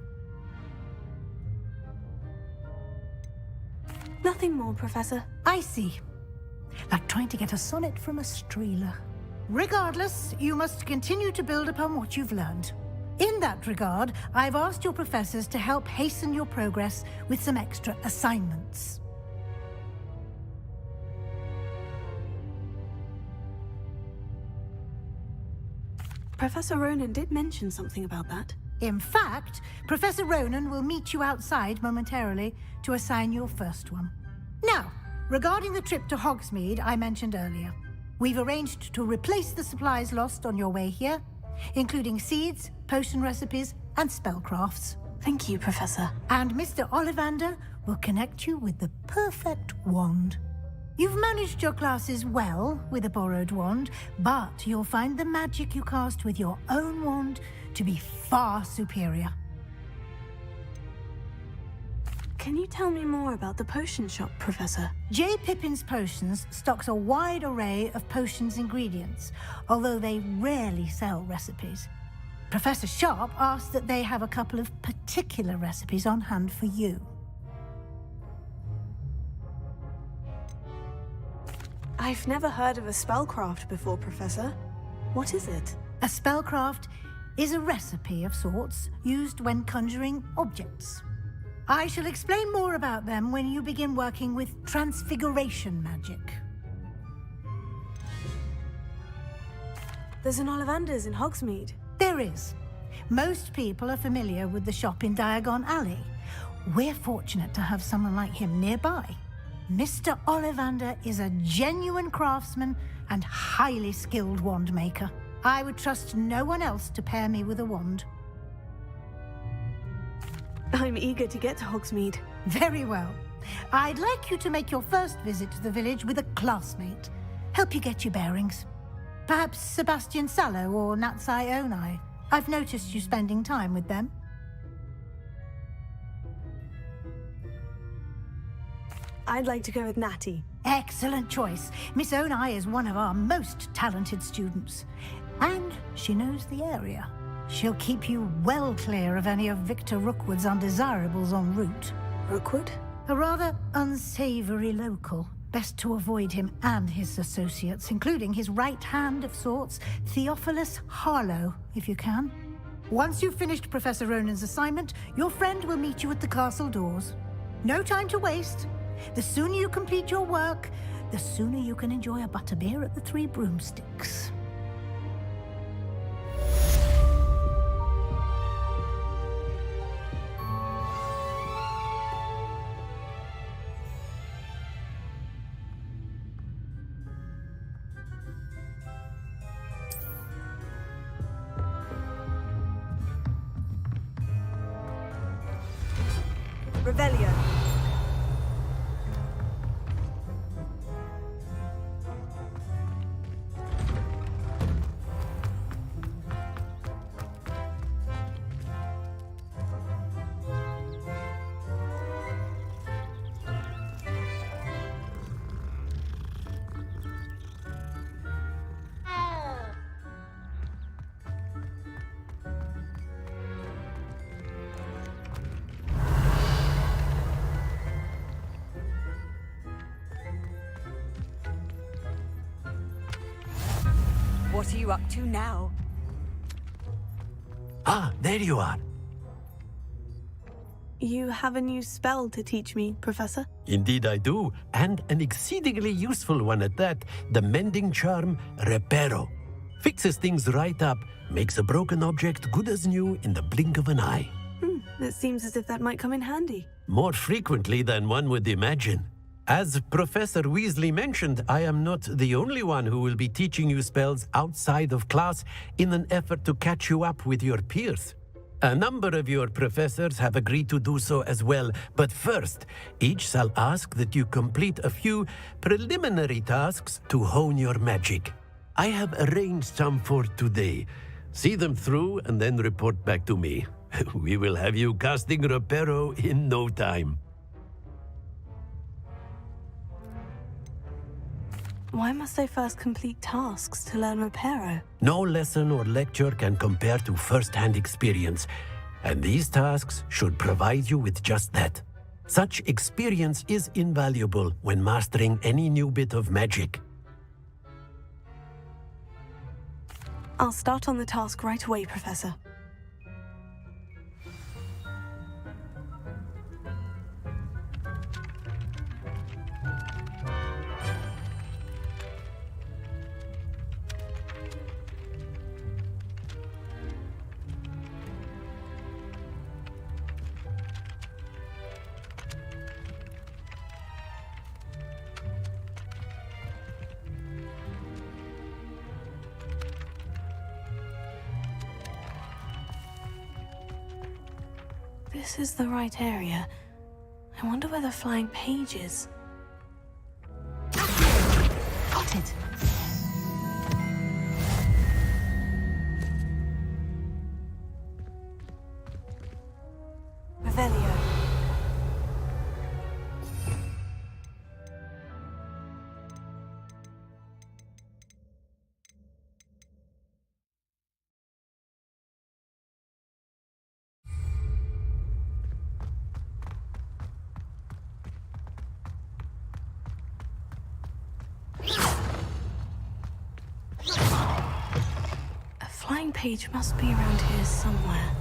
[SPEAKER 5] Nothing more, Professor.
[SPEAKER 8] I see. Like trying to get a sonnet from a streeler. Regardless, you must continue to build upon what you've learned. In that regard, I've asked your professors to help hasten your progress with some extra assignments.
[SPEAKER 5] Professor Ronan did mention something about that.
[SPEAKER 8] In fact, Professor Ronan will meet you outside momentarily to assign your first one. Now, regarding the trip to Hogsmeade I mentioned earlier, we've arranged to replace the supplies lost on your way here, including seeds, potion recipes, and spellcrafts.
[SPEAKER 5] Thank you, Professor.
[SPEAKER 8] And Mr. Ollivander will connect you with the perfect wand. You've managed your classes well with a borrowed wand, but you'll find the magic you cast with your own wand to be far superior.
[SPEAKER 5] Can you tell me more about the potion shop, Professor?
[SPEAKER 8] J. Pippin's Potions stocks a wide array of potions ingredients, although they rarely sell recipes. Professor Sharp asked that they have a couple of particular recipes on hand for you.
[SPEAKER 5] I've never heard of a spellcraft before, Professor. What is it?
[SPEAKER 8] A spellcraft is a recipe of sorts used when conjuring objects. I shall explain more about them when you begin working with transfiguration magic.
[SPEAKER 5] There's an Ollivander's in Hogsmeade.
[SPEAKER 8] There is. Most people are familiar with the shop in Diagon Alley. We're fortunate to have someone like him nearby. Mr. Ollivander is a genuine craftsman and highly skilled wand maker. I would trust no one else to pair me with a wand.
[SPEAKER 5] I'm eager to get to Hogsmeade.
[SPEAKER 8] Very well. I'd like you to make your first visit to the village with a classmate. Help you get your bearings. Perhaps Sebastian Sallow or Natsai Onai. I've noticed you spending time with them.
[SPEAKER 5] I'd like to go with Natty.
[SPEAKER 8] Excellent choice. Miss Onai is one of our most talented students. And she knows the area. She'll keep you well clear of any of Victor Rookwood's undesirables en route.
[SPEAKER 5] Rookwood?
[SPEAKER 8] A rather unsavory local. Best to avoid him and his associates, including his right hand of sorts, Theophilus Harlow, if you can. Once you've finished Professor Ronan's assignment, your friend will meet you at the castle doors. No time to waste. The sooner you complete your work, the sooner you can enjoy a butterbeer at the Three Broomsticks.
[SPEAKER 10] Revelio. What are you up to now?
[SPEAKER 14] Ah, there you are.
[SPEAKER 5] You have a new spell to teach me, Professor?
[SPEAKER 14] Indeed I do, and an exceedingly useful one at that. The mending charm, Reparo. Fixes things right up, makes a broken object good as new in the blink of an eye.
[SPEAKER 5] It seems as if that might come in handy.
[SPEAKER 14] More frequently than one would imagine. As Professor Weasley mentioned, I am not the only one who will be teaching you spells outside of class in an effort to catch you up with your peers. A number of your professors have agreed to do so as well, but first, each shall ask that you complete a few preliminary tasks to hone your magic. I have arranged some for today. See them through and then report back to me. We will have you casting Reparo in no time.
[SPEAKER 5] Why must I first complete tasks to learn Reparo?
[SPEAKER 14] No lesson or lecture can compare to first-hand experience, and these tasks should provide you with just that. Such experience is invaluable when mastering any new bit of magic.
[SPEAKER 5] I'll start on the task right away, Professor. This is the right area. I wonder where the flying page is. Got it. Revelio. Flying page must be around here somewhere.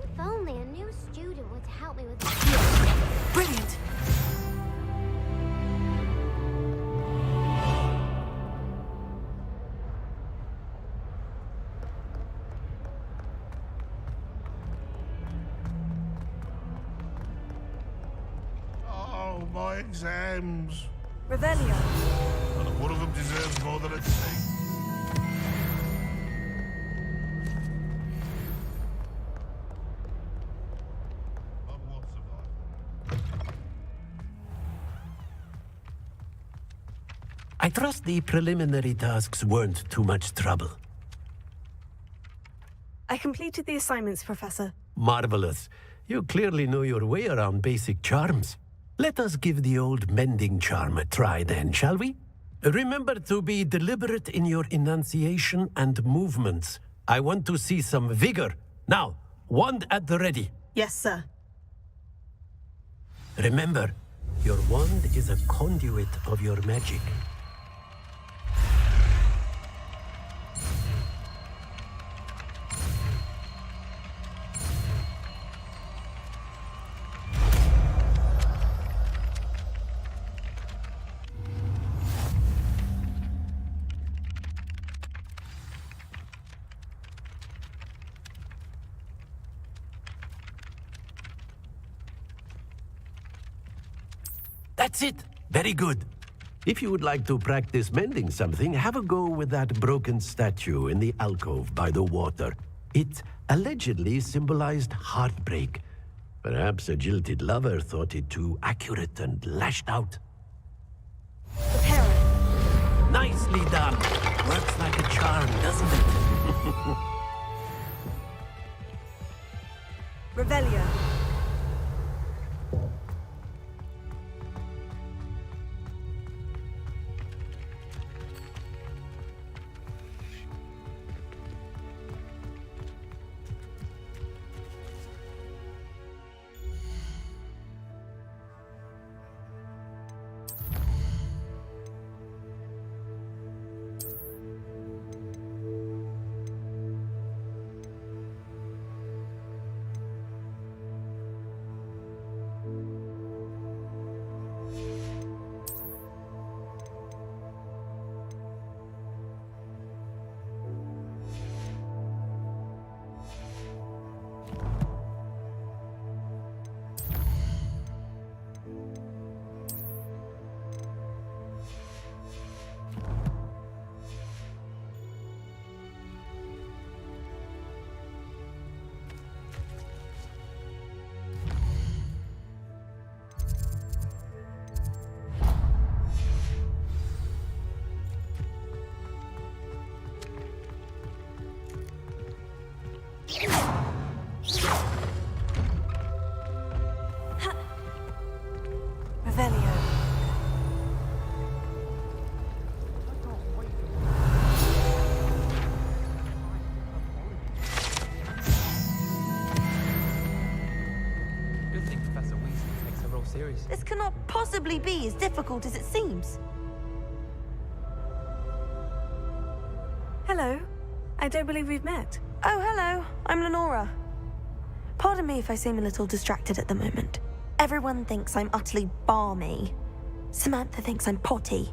[SPEAKER 21] If only a new student would help me with this.
[SPEAKER 5] Brilliant!
[SPEAKER 11] Oh, my exams.
[SPEAKER 10] Revelio.
[SPEAKER 11] And one of them deserves more than a C.
[SPEAKER 14] I trust the preliminary tasks weren't too much trouble.
[SPEAKER 5] I completed the assignments, Professor.
[SPEAKER 14] Marvelous. You clearly know your way around basic charms. Let us give the old mending charm a try then, shall we? Remember to be deliberate in your enunciation and movements. I want to see some vigor. Now, wand at the ready.
[SPEAKER 5] Yes, sir.
[SPEAKER 14] Remember, your wand is a conduit of your magic. That's it. Very good. If you would like to practice mending something, have a go with that broken statue in the alcove by the water. It allegedly symbolized heartbreak. Perhaps a jilted lover thought it too accurate and lashed out. Nicely done. Works like a charm, doesn't it?
[SPEAKER 10] Revelio.
[SPEAKER 5] Revelio.
[SPEAKER 12] Good thing Professor Weasley takes her role seriously.
[SPEAKER 7] This cannot possibly be as difficult as it seems.
[SPEAKER 5] Hello. I don't believe we've met.
[SPEAKER 7] Oh, hello. I'm Lenora. Pardon me if I seem a little distracted at the moment. Everyone thinks I'm utterly balmy. Samantha thinks I'm potty.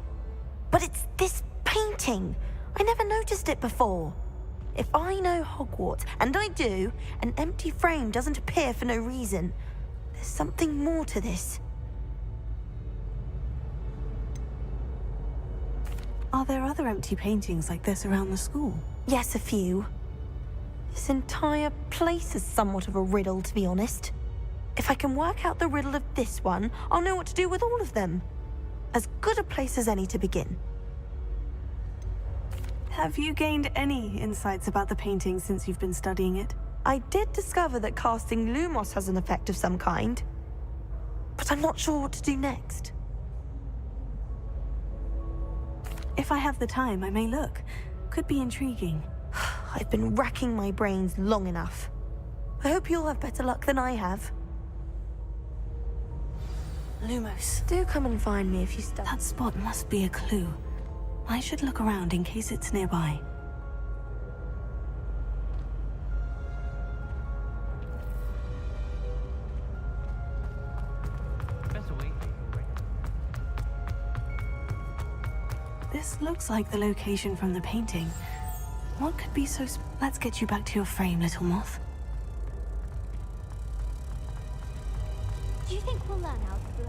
[SPEAKER 7] But it's this painting. I never noticed it before. If I know Hogwarts, and I do, an empty frame doesn't appear for no reason. There's something more to this.
[SPEAKER 5] Are there other empty paintings like this around the school?
[SPEAKER 7] Yes, a few. This entire place is somewhat of a riddle, to be honest. If I can work out the riddle of this one, I'll know what to do with all of them. As good a place as any to begin.
[SPEAKER 5] Have you gained any insights about the painting since you've been studying it?
[SPEAKER 7] I did discover that casting Lumos has an effect of some kind. But I'm not sure what to do next.
[SPEAKER 5] If I have the time, I may look. Could be intriguing.
[SPEAKER 7] I've been racking my brains long enough. I hope you'll have better luck than I have.
[SPEAKER 5] Lumos.
[SPEAKER 7] Do come and find me if you study.
[SPEAKER 5] That spot must be a clue. I should look around in case it's nearby.
[SPEAKER 12] Professor Weasley.
[SPEAKER 5] This looks like the location from the painting. What could be so... Let's get you back to your frame, little moth.
[SPEAKER 21] Do you think we'll learn how to do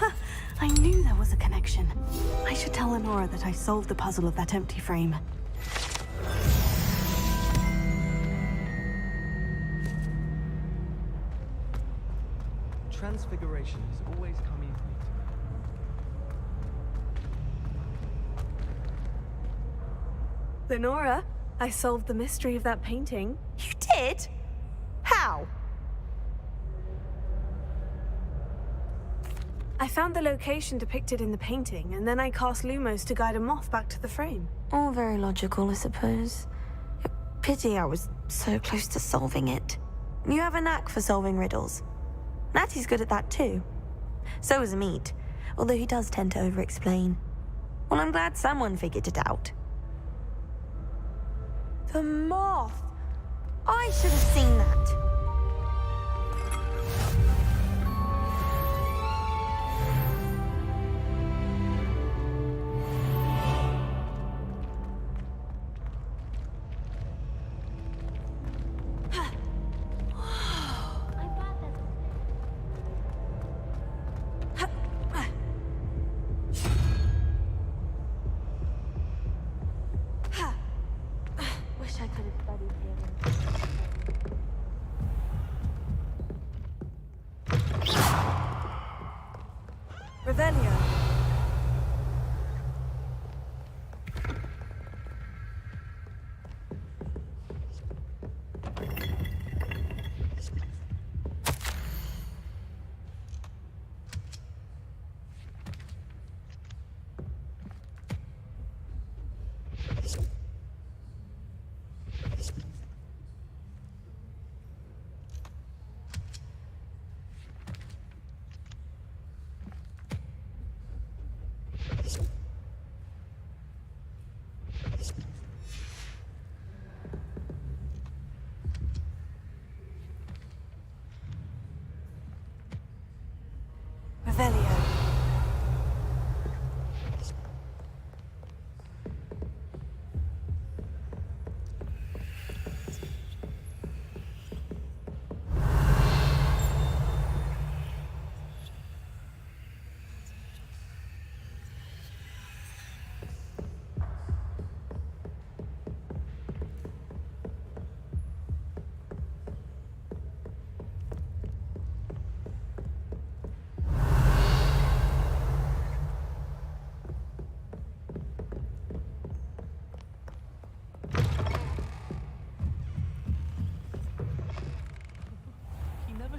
[SPEAKER 21] our
[SPEAKER 5] I knew there was a connection. I should tell Lenora that I solved the puzzle of that empty frame.
[SPEAKER 15] Transfiguration has always come easily to me.
[SPEAKER 5] Lenora, I solved the mystery of that painting.
[SPEAKER 7] You did? How?
[SPEAKER 5] I found the location depicted in the painting, and then I cast Lumos to guide a moth back to the frame.
[SPEAKER 7] All very logical, I suppose. A pity I was so close to solving it. You have a knack for solving riddles. Natty's good at that too. So is Amit, although he does tend to over-explain. Well, I'm glad someone figured it out. The moth! I should have seen that.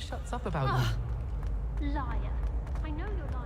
[SPEAKER 12] shuts up about you.
[SPEAKER 3] Liar. I know you're lying.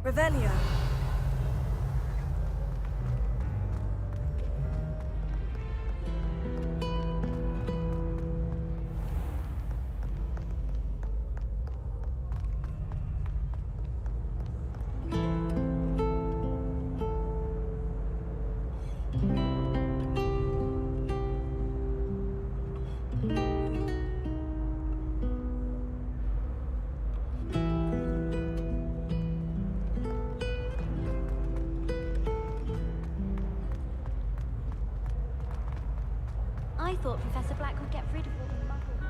[SPEAKER 19] Revelio.
[SPEAKER 21] I thought Professor Black would get rid of all the muggles.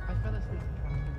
[SPEAKER 12] I fell asleep trying to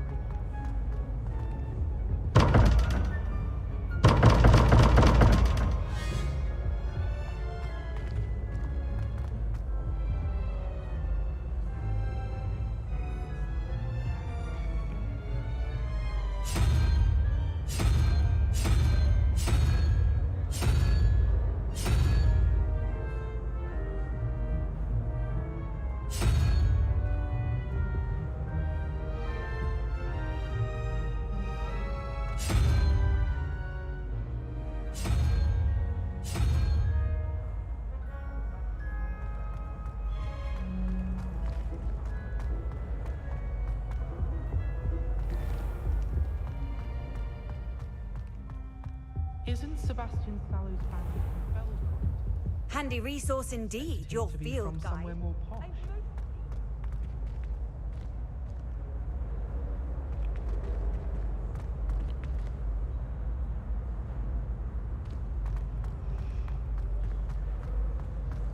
[SPEAKER 12] Isn't Sebastian Sallow's family from Belgrade?
[SPEAKER 19] Handy resource indeed, your
[SPEAKER 12] To be
[SPEAKER 19] field
[SPEAKER 12] from
[SPEAKER 19] guide.
[SPEAKER 12] somewhere more posh.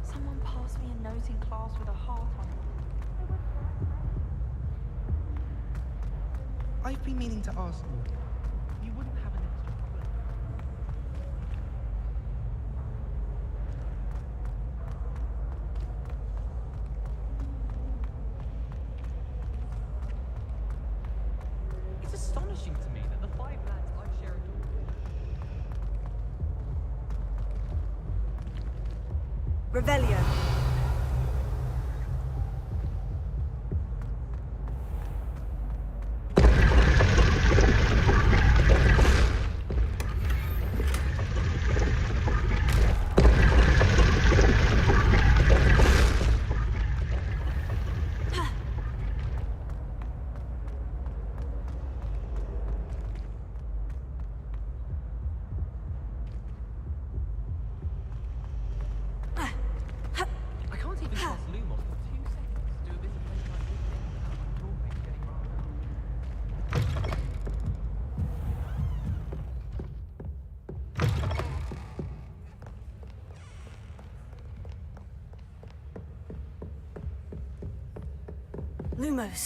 [SPEAKER 7] Someone passed me a note in class with a heart on it.
[SPEAKER 15] I've been meaning to ask you.
[SPEAKER 12] You wouldn't have an extra problem. It's astonishing to me that the 5 lads I share a dorm with.
[SPEAKER 19] Revelio.
[SPEAKER 12] I can't even cast Lumos for 2 seconds to do a bit of place like this thing without the doorway getting marked.
[SPEAKER 2] Lumos.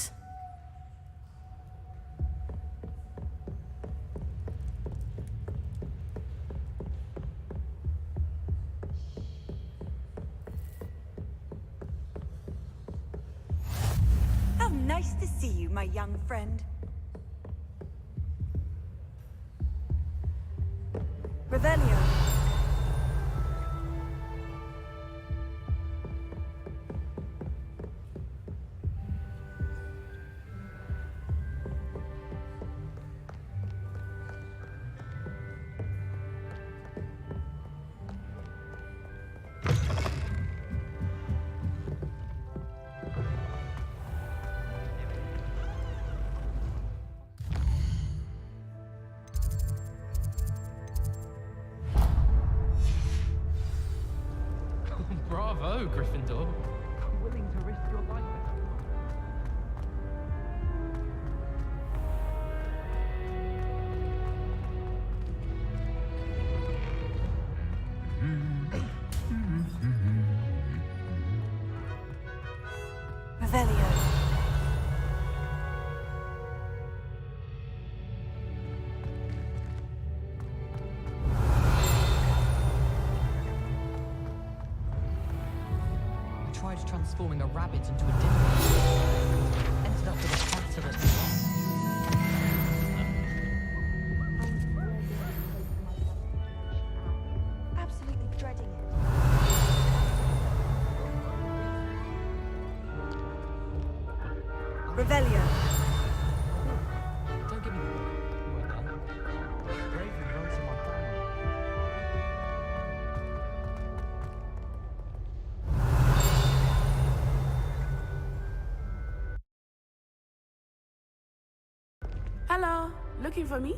[SPEAKER 19] How nice to see you, my young friend.
[SPEAKER 12] Bravo, Gryffindor. Willing to risk your life.
[SPEAKER 7] Revelio.
[SPEAKER 12] We tried transforming a rabbit into a dimwit. Ended up with a flatulent.
[SPEAKER 7] Absolutely dreading it. Revelio.
[SPEAKER 12] Don't give me the look. You weren't done.
[SPEAKER 15] Bravely rose in my family.
[SPEAKER 13] Hello, looking for me?